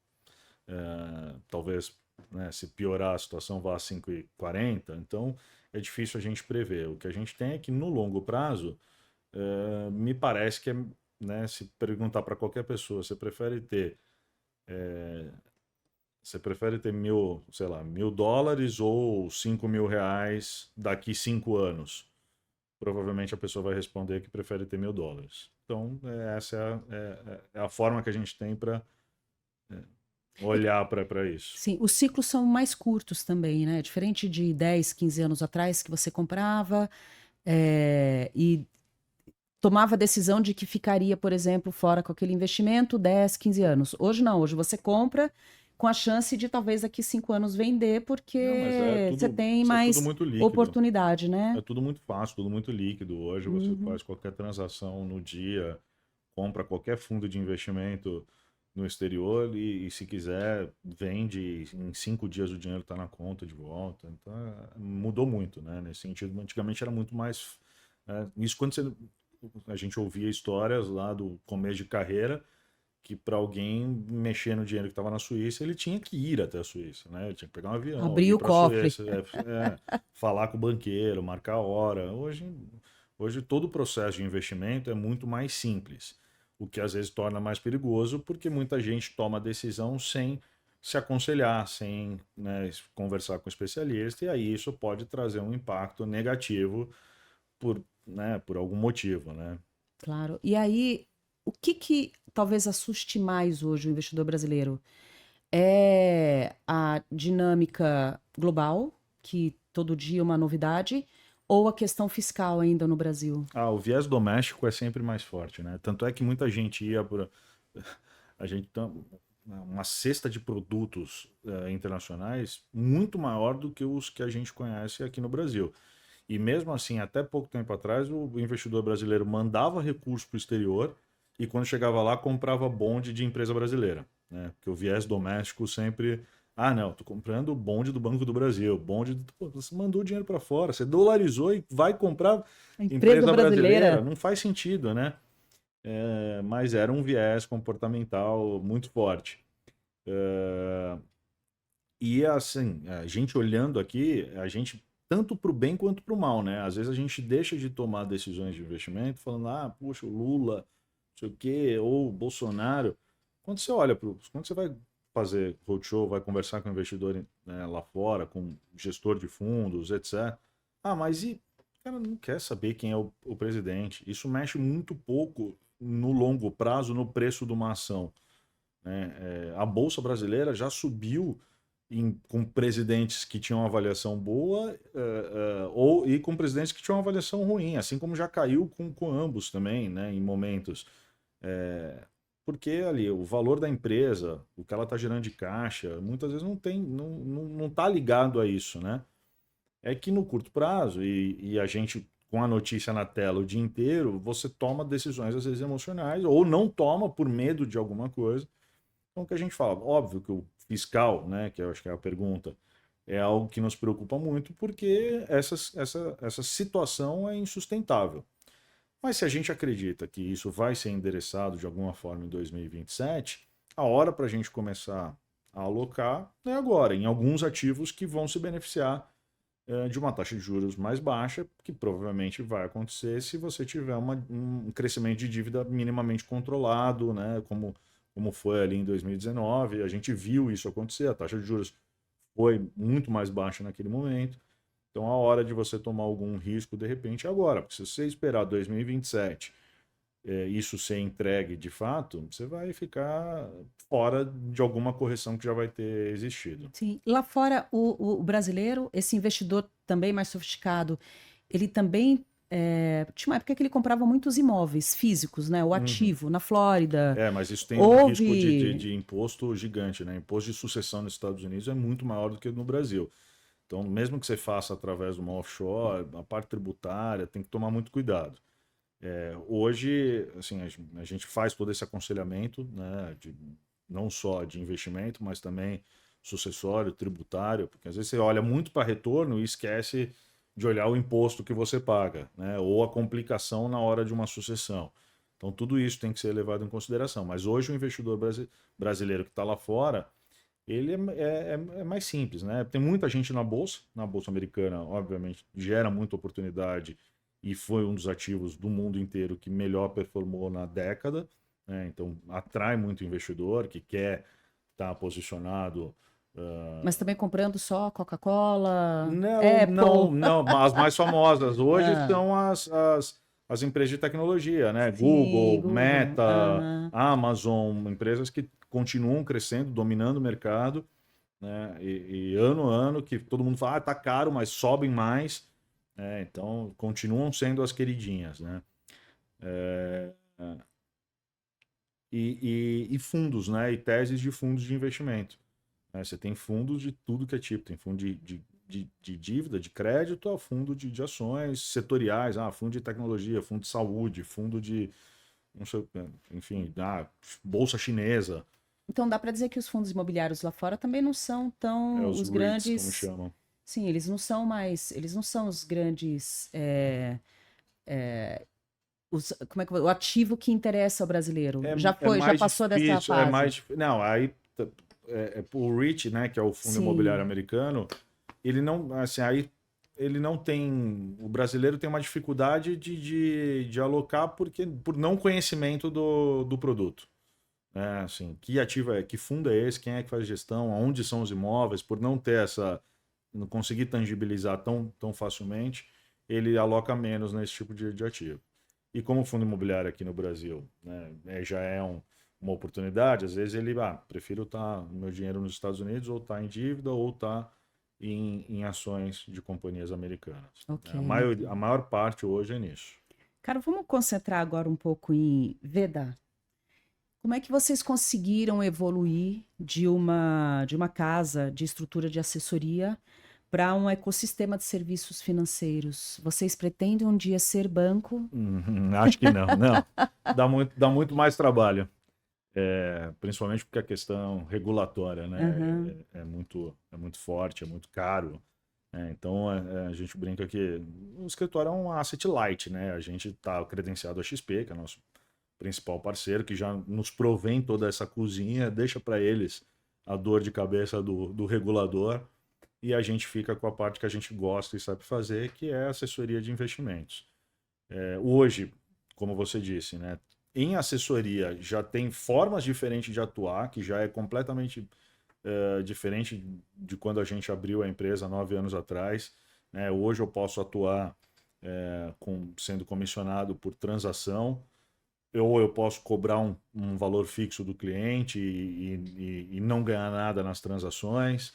talvez, né, se piorar a situação vá a 5,40, então é difícil a gente prever. O que a gente tem é que no longo prazo, me parece que né, se perguntar para qualquer pessoa, você prefere ter sei lá, $1.000 ou $5.000 daqui 5 anos? Provavelmente a pessoa vai responder que prefere ter $1.000. Então, essa é a forma que a gente tem para olhar para isso. Sim, os ciclos são mais curtos também, né? Diferente de 10, 15 anos atrás, que você comprava e tomava a decisão de que ficaria, por exemplo, fora com aquele investimento 10, 15 anos. Hoje não, hoje você compra com a chance de talvez daqui 5 anos vender, Não, mas porque você tem isso é tudo mais muito líquido. oportunidade, né? É tudo muito fácil, tudo muito líquido. Hoje você Uhum. faz qualquer transação no dia, compra qualquer fundo de investimento no exterior e se quiser, vende. Em 5 dias o dinheiro está na conta de volta. Então, mudou muito, né? Nesse sentido, antigamente era muito mais. Isso quando a gente ouvia histórias lá do começo de carreira que para alguém mexer no dinheiro que estava na Suíça, ele tinha que ir até a Suíça, né? Ele tinha que pegar um avião, Abrir ir o para a cofre. Suíça, falar com o banqueiro, marcar a hora. Hoje todo o processo de investimento é muito mais simples, o que às vezes torna mais perigoso, porque muita gente toma a decisão sem se aconselhar, sem, né, conversar com o especialista, e aí isso pode trazer um impacto negativo por algum motivo, né? Claro. E aí, o que talvez assuste mais hoje o investidor brasileiro? É a dinâmica global, que todo dia é uma novidade, ou a questão fiscal ainda no Brasil? O viés doméstico é sempre mais forte, né? Tanto é que muita gente ia por. A gente tem uma cesta de produtos internacionais muito maior do que os que a gente conhece aqui no Brasil. E mesmo assim, até pouco tempo atrás, o investidor brasileiro mandava recurso para o exterior e quando chegava lá, comprava bonde de empresa brasileira, né? Porque o viés doméstico sempre. Ah, não, tô comprando o bonde do Banco do Brasil, Pô, você mandou o dinheiro para fora, você dolarizou e vai comprar A empresa empresa brasileira, brasileira. não faz sentido, né? Mas era um viés comportamental muito forte. E assim, a gente olhando aqui, a gente tanto para o bem quanto para o mal, né? Às vezes a gente deixa de tomar decisões de investimento falando, puxa, o Lula, não sei o quê, ou o Bolsonaro. Quando você vai fazer roadshow, vai conversar com investidor, né, lá fora, com gestor de fundos, etc. Mas o cara não quer saber quem é o presidente. Isso mexe muito pouco no longo prazo no preço de uma ação, né? A Bolsa Brasileira já subiu com presidentes que tinham uma avaliação boa e com presidentes que tinham uma avaliação ruim, assim como já caiu com ambos também, né, em momentos. Porque ali o valor da empresa, o que ela está gerando de caixa, muitas vezes não está ligado a isso, né? É que no curto prazo, e a gente com a notícia na tela o dia inteiro, você toma decisões às vezes emocionais, ou não toma por medo de alguma coisa. Então, o que a gente fala, óbvio que o fiscal, né, que eu acho que é a pergunta, é algo que nos preocupa muito, porque essa situação é insustentável. Mas se a gente acredita que isso vai ser endereçado de alguma forma em 2027, a hora para a gente começar a alocar é agora, em alguns ativos que vão se beneficiar de uma taxa de juros mais baixa, que provavelmente vai acontecer se você tiver um crescimento de dívida minimamente controlado, né? Como foi ali em 2019. A gente viu isso acontecer, a taxa de juros foi muito mais baixa naquele momento. Então a hora de você tomar algum risco, de repente, é agora. Porque se você esperar 2027 isso ser entregue de fato, você vai ficar fora de alguma correção que já vai ter existido. Sim. Lá fora, o brasileiro, esse investidor também mais sofisticado, ele também. Tinha uma época que ele comprava muitos imóveis físicos, né? O Uhum. ativo, na Flórida. Mas isso tem um risco Houve. de imposto gigante, né? Imposto de sucessão nos Estados Unidos é muito maior do que no Brasil. Então, mesmo que você faça através de uma offshore, a parte tributária tem que tomar muito cuidado. Hoje, assim, a gente faz todo esse aconselhamento, né, não só de investimento, mas também sucessório, tributário, porque às vezes você olha muito para retorno e esquece de olhar o imposto que você paga, né, ou a complicação na hora de uma sucessão. Então, tudo isso tem que ser levado em consideração. Mas hoje o investidor brasileiro que está lá fora, ele é mais simples, né? Tem muita gente na bolsa americana, obviamente, gera muita oportunidade e foi um dos ativos do mundo inteiro que melhor performou na década, né? Então atrai muito investidor que quer estar posicionado. Mas também comprando só Coca-Cola, Não, não, Apple. não. As mais famosas hoje Ah, são as empresas de tecnologia, né? sim, Google, Google. Meta, Aham. Amazon, empresas que continuam crescendo, dominando o mercado, né? E ano a ano que todo mundo fala, tá caro, mas sobem mais, né? Então continuam sendo as queridinhas, né? É, e fundos, né? E teses de fundos de investimento, né? Você tem fundos de tudo que é tipo, tem fundo de dívida, de crédito, a fundo de ações setoriais, fundo de tecnologia, fundo de saúde, fundo de, não sei, enfim, bolsa chinesa, Então dá para dizer que os fundos imobiliários lá fora também não são tão os os REITs, como grandes. chamam. Sim, eles não são os grandes. Como é que o ativo que interessa ao brasileiro. Já É já mais passou dessa difícil, fase. não, aí o REIT, né, que é o fundo imobiliário Sim. americano, ele não, assim, aí ele não tem, o brasileiro tem uma dificuldade de alocar por não conhecimento do produto, né, assim, que ativo que fundo é esse, quem é que faz gestão, aonde são os imóveis, por não ter não conseguir tangibilizar tão facilmente, ele aloca menos nesse tipo de ativo. E como o fundo imobiliário aqui no Brasil, né, já é uma oportunidade, às vezes ele, prefiro estar o meu dinheiro nos Estados Unidos, ou estar em dívida, ou estar em ações de companhias americanas. Ok. A maior parte hoje é nisso. Cara, vamos concentrar agora um pouco em Veda. Como é que vocês conseguiram evoluir de uma casa de estrutura de assessoria para um ecossistema de serviços financeiros? Vocês pretendem um dia ser banco? Acho que não, não. Dá muito mais trabalho. Principalmente porque a questão regulatória, né, Aham. é muito forte, é muito caro. Então a gente brinca que o escritório é um asset light, né? A gente está credenciado a XP, que é nosso principal parceiro, que já nos provém toda essa cozinha, deixa para eles a dor de cabeça do regulador e a gente fica com a parte que a gente gosta e sabe fazer, que é assessoria de investimentos. Hoje, como você disse, né, em assessoria já tem formas diferentes de atuar, que já é completamente diferente de quando a gente abriu a empresa 9 anos atrás. Né? Hoje eu posso atuar sendo comissionado por transação, ou eu posso cobrar um valor fixo do cliente e não ganhar nada nas transações.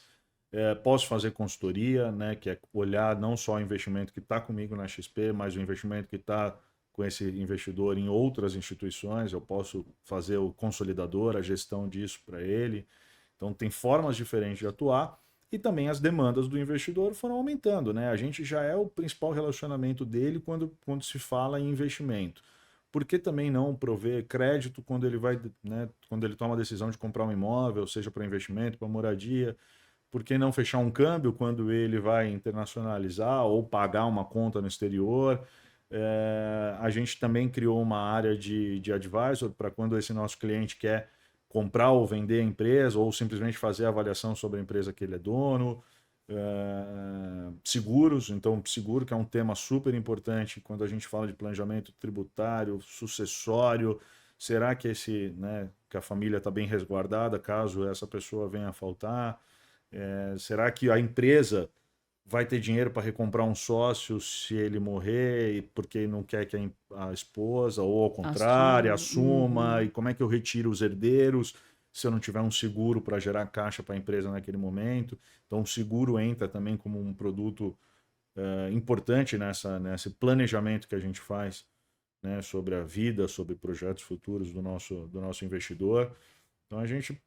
Posso fazer consultoria, né, que é olhar não só o investimento que está comigo na XP, mas o investimento que está com esse investidor em outras instituições. Eu posso fazer o consolidador, a gestão disso para ele. Então, tem formas diferentes de atuar e também as demandas do investidor foram aumentando. Né? A gente já é o principal relacionamento dele quando se fala em investimento. Por que também não prover crédito quando ele vai, né, quando ele toma a decisão de comprar um imóvel, seja para investimento, para moradia? Por que não fechar um câmbio quando ele vai internacionalizar ou pagar uma conta no exterior? A gente também criou uma área de advisor para quando esse nosso cliente quer comprar ou vender a empresa, ou simplesmente fazer a avaliação sobre a empresa que ele é dono. Seguros, então seguro que é um tema super importante quando a gente fala de planejamento tributário, sucessório. Será que né, que a família está bem resguardada caso essa pessoa venha a faltar? Será que a empresa vai ter dinheiro para recomprar um sócio se ele morrer porque não quer que a esposa, ou ao contrário, Assuma. assuma? E Uhum. como é que eu retiro os herdeiros se eu não tiver um seguro para gerar caixa para a empresa naquele momento? Então, o seguro entra também como um produto importante nesse planejamento que a gente faz, né, sobre a vida, sobre projetos futuros do nosso investidor. Então, a gente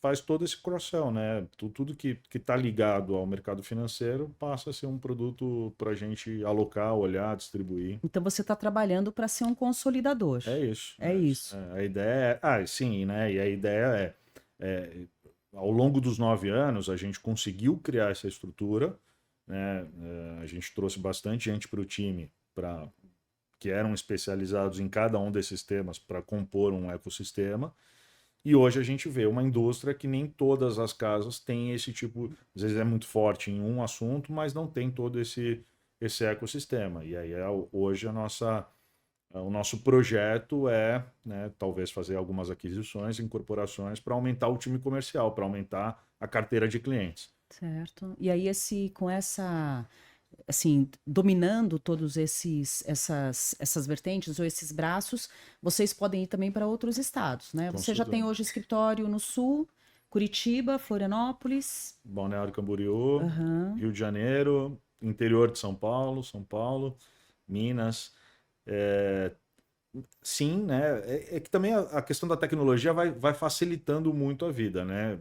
faz todo esse cross-sell, né? Tudo que está ligado ao mercado financeiro passa a ser um produto para a gente alocar, olhar, distribuir. Então você está trabalhando para ser um consolidador. É isso. É isso. A ideia é. Ah, sim, né? E a ideia é, ao longo dos 9 anos, a gente conseguiu criar essa estrutura, né? A gente trouxe bastante gente para o time que eram especializados em cada um desses temas para compor um ecossistema. E hoje a gente vê uma indústria que nem todas as casas têm esse tipo, às vezes é muito forte em um assunto, mas não tem todo esse ecossistema. E aí hoje o nosso projeto é, né, talvez fazer algumas aquisições, incorporações para aumentar o time comercial, para aumentar a carteira de clientes. Certo. E aí com essa, assim, dominando todos essas vertentes ou esses braços, vocês podem ir também para outros estados, né? Com Você já tem certeza. hoje escritório no Sul, Curitiba, Florianópolis. Balneário Camboriú, Aham. Rio de Janeiro, interior de São Paulo, Minas. É, sim, né? É que também a questão da tecnologia vai facilitando muito a vida, né?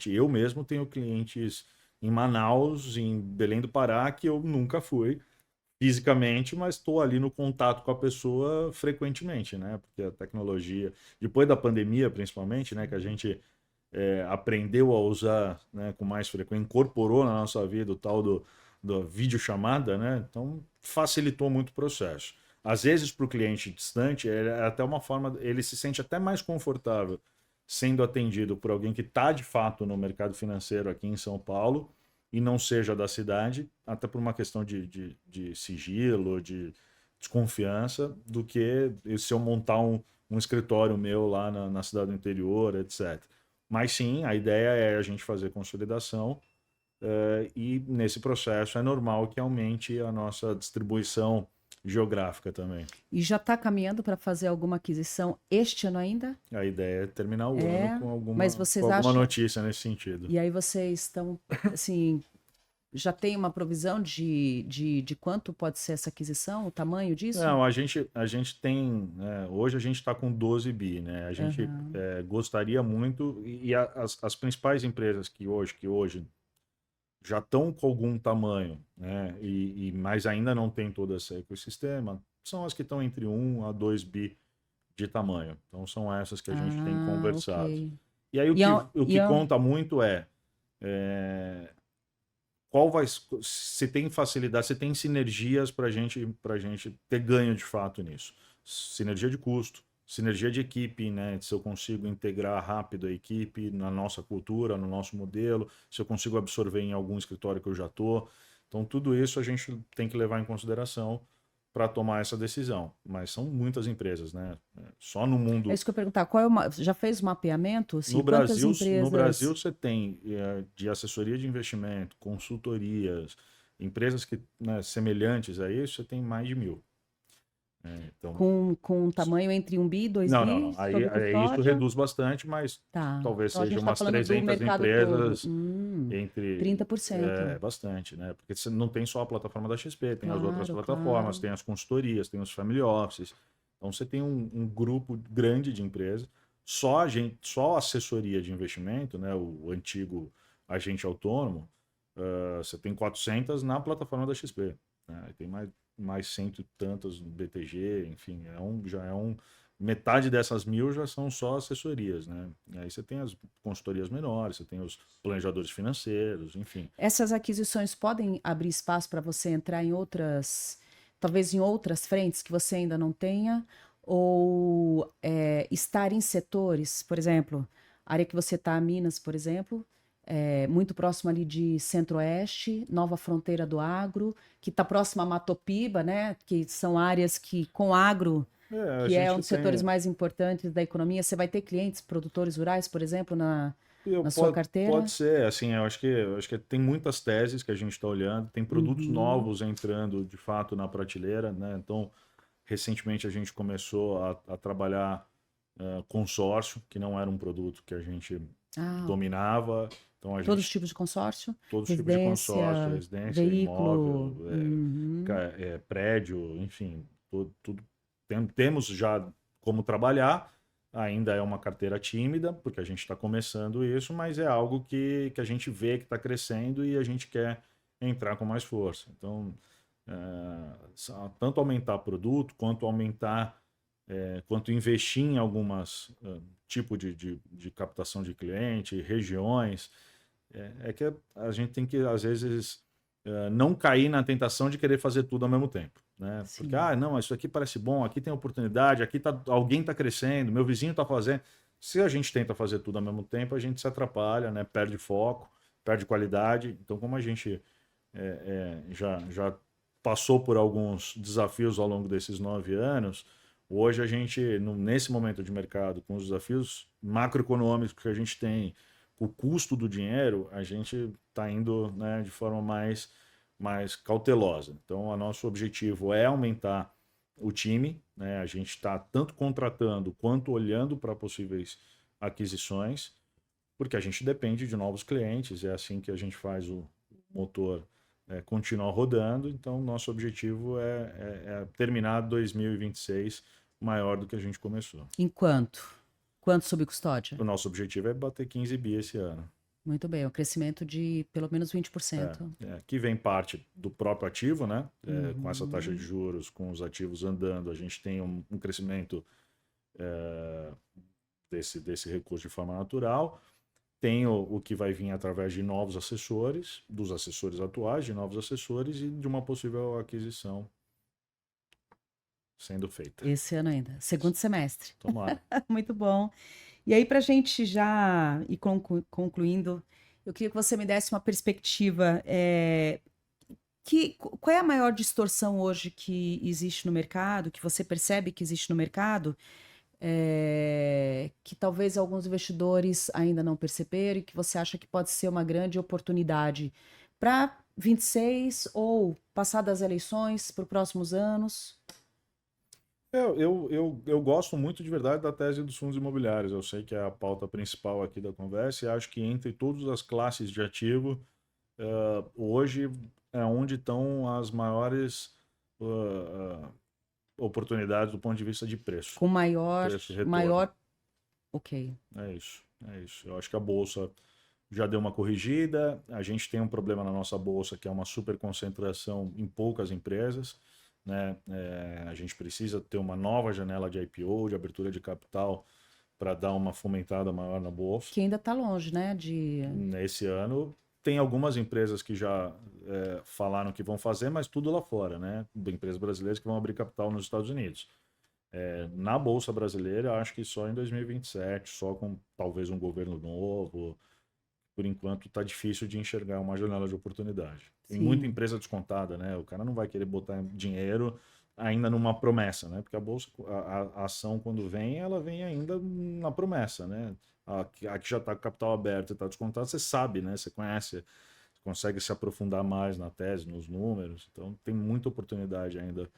Eu mesmo tenho clientes em Manaus, em Belém do Pará, que eu nunca fui fisicamente, mas estou ali no contato com a pessoa frequentemente, né? Porque a tecnologia, depois da pandemia principalmente, né? Que a gente aprendeu a usar, né, com mais frequência, incorporou na nossa vida o tal do videochamada, né? Então facilitou muito o processo. Às vezes, para o cliente distante, é até uma forma, ele se sente até mais confortável sendo atendido por alguém que está de fato no mercado financeiro aqui em São Paulo e não seja da cidade, até por uma questão de sigilo, de desconfiança, do que se eu montar um escritório meu lá na cidade do interior, etc. Mas sim, a ideia é a gente fazer consolidação e nesse processo é normal que aumente a nossa distribuição geográfica também. E já está caminhando para fazer alguma aquisição este ano ainda? A ideia é terminar o ano É, com mas com vocês alguma acham? notícia nesse sentido. E aí vocês estão, assim, já tem uma provisão de quanto pode ser essa aquisição, o tamanho disso? Não, a gente tem, né, hoje a gente está com 12 bi, né? A gente Aham. gostaria muito, as principais empresas que hoje já estão com algum tamanho, né? Mas ainda não tem todo esse ecossistema, são as que estão entre 1 a 2 bi de tamanho. Então são essas que a gente tem Ah, conversado. ok. E aí E a, o e que a, conta muito é se tem facilidade, se tem sinergias para gente ter ganho de fato nisso. Sinergia de custo, sinergia de equipe, né? Se eu consigo integrar rápido a equipe na nossa cultura, no nosso modelo, se eu consigo absorver em algum escritório que eu já estou. Então, tudo isso a gente tem que levar em consideração para tomar essa decisão. Mas são muitas empresas, né? Só no é mundo. isso que eu ia perguntar. Qual é já fez o mapeamento? Assim, quantas No Brasil empresas? você tem de assessoria de investimento, consultorias, empresas que, né, semelhantes a isso, você tem mais de 1.000. Então, Com um tamanho entre 1 bi e 2 não. bi Aí isso sob custódia? reduz bastante, mas Tá. talvez Então a seja gente está umas falando do 300 mercado todo. empresas entre 30%. bastante, né? Porque você não tem só a plataforma da XP, tem as outras Claro, plataformas, claro. tem as consultorias, tem os family offices. Então você tem um grupo grande de empresas. Só a assessoria de investimento, né? O antigo agente autônomo, você tem 400 na plataforma da XP. Né? Tem mais cento e tantas no BTG, enfim, já é um. Metade dessas 1.000 já são só assessorias, né? E aí você tem as consultorias menores, você tem os planejadores financeiros, enfim. Essas aquisições podem abrir espaço para você entrar em outras, talvez em outras frentes que você ainda não tenha, ou estar em setores, por exemplo, a área que você está, Minas, por exemplo, muito próximo ali de Centro-Oeste, Nova Fronteira do Agro, que está próximo a Matopiba, né? Que são áreas que com agro, A que é um gente dos setores tem. mais importantes da economia, você vai ter clientes produtores rurais, por exemplo, na sua Pode carteira? ser, assim, eu acho que tem muitas teses que a gente está olhando, tem produtos Uhum. novos entrando de fato na prateleira, né? Então, recentemente a gente começou a trabalhar consórcio, que não era um produto que a gente Ah, dominava. Então, a todos os gente, tipos de consórcio? todos os tipos de consórcio, Residência, residência, veículo. imóvel, Uhum. prédio, enfim, tudo. Temos já como trabalhar. Ainda é uma carteira tímida, porque a gente está começando isso, mas é algo que a gente vê que está crescendo e a gente quer entrar com mais força. Então, tanto aumentar produto, quanto quanto investir em algumas tipo de captação de cliente, regiões, que a gente tem que, às vezes, não cair na tentação de querer fazer tudo ao mesmo tempo. Né? Porque, não, isso aqui parece bom, aqui tem oportunidade, alguém está crescendo, meu vizinho está fazendo. Se a gente tenta fazer tudo ao mesmo tempo, a gente se atrapalha, né? Perde foco, perde qualidade. Então, como a gente já passou por alguns desafios ao longo desses 9 anos, hoje a gente, nesse momento de mercado, com os desafios macroeconômicos que a gente tem, o custo do dinheiro, a gente está indo, né, de forma mais cautelosa. Então, o nosso objetivo é aumentar o time, né? A gente está tanto contratando quanto olhando para possíveis aquisições, porque a gente depende de novos clientes, é assim que a gente faz o motor continuar rodando. Então, nosso objetivo é terminar 2026 maior do que a gente começou. Em quanto? Quanto sob custódia? O nosso objetivo é bater 15 bi esse ano. Muito bem, um crescimento de pelo menos 20%. Que vem parte do próprio ativo, né? Com essa taxa de juros, com os ativos andando, a gente tem um crescimento desse recurso de forma natural. Tem o que vai vir através de novos assessores, dos assessores atuais, de novos assessores e de uma possível aquisição sendo feita. Esse ano ainda, segundo semestre. Tomara. Muito bom. E aí, para a gente já ir concluindo, eu queria que você me desse uma perspectiva. Qual é a maior distorção hoje que existe no mercado, que você percebe que existe no mercado, que talvez alguns investidores ainda não perceberam e que você acha que pode ser uma grande oportunidade para 26 ou passadas as eleições, para os próximos anos? Eu gosto muito de verdade da tese dos fundos imobiliários. Eu sei que é a pauta principal aqui da conversa e acho que entre todas as classes de ativo, hoje é onde estão as maiores oportunidades do ponto de vista de preço. Com maior... Ok. É isso. Eu acho que a Bolsa já deu uma corrigida. A gente tem um problema na nossa Bolsa, que é uma super concentração em poucas empresas. Né? A gente precisa ter uma nova janela de IPO, de abertura de capital, para dar uma fomentada maior na Bolsa. Que ainda está longe, né? Nesse ano, tem algumas empresas que já falaram que vão fazer, mas tudo lá fora, né? Empresas brasileiras que vão abrir capital nos Estados Unidos. Na Bolsa brasileira, acho que só em 2027, só com talvez um governo novo. Por enquanto, está difícil de enxergar uma janela de oportunidade. Tem muita empresa descontada, né? O cara não vai querer botar dinheiro ainda numa promessa, né? Porque a bolsa, a ação, quando vem, ela vem ainda na promessa, né? A que já está com capital aberto e está descontado, você sabe, né? Você conhece, você consegue se aprofundar mais na tese, nos números. Então, tem muita oportunidade ainda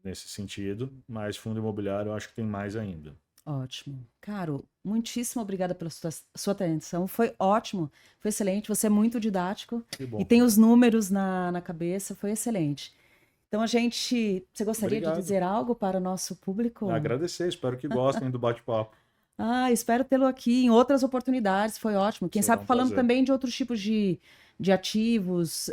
nesse sentido, mas fundo imobiliário eu acho que tem mais ainda. Ótimo. Caro, muitíssimo obrigada pela sua atenção. Foi ótimo, foi excelente. Você é muito didático e tem os números na cabeça. Foi excelente. Então, você gostaria de dizer algo para o nosso público? Agradecer, espero que gostem do bate-papo. Espero tê-lo aqui em outras oportunidades. Foi ótimo. Quem sabe falando também de outros tipos de ativos,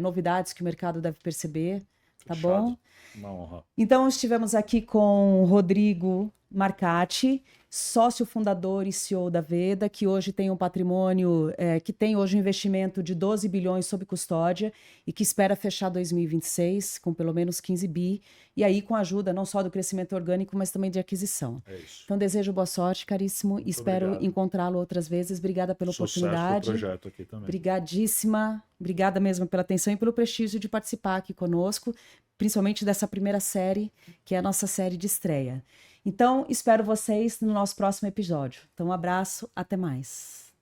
novidades que o mercado deve perceber. Tá bom? Uma honra. Então, estivemos aqui com o Rodrigo Marcati, sócio fundador e CEO da Veda, que hoje tem um patrimônio, que tem hoje um investimento de 12 bilhões sob custódia e que espera fechar 2026 com pelo menos 15 bi, e aí com a ajuda não só do crescimento orgânico, mas também de aquisição. É isso. Então, desejo boa sorte, caríssimo, e espero encontrá-lo outras vezes. Obrigada pela oportunidade. Sucesso pro projeto aqui também. Obrigadíssima. Obrigada mesmo pela atenção e pelo prestígio de participar aqui conosco, principalmente dessa primeira série, que é a nossa série de estreia. Então, espero vocês no nosso próximo episódio. Então, um abraço, até mais.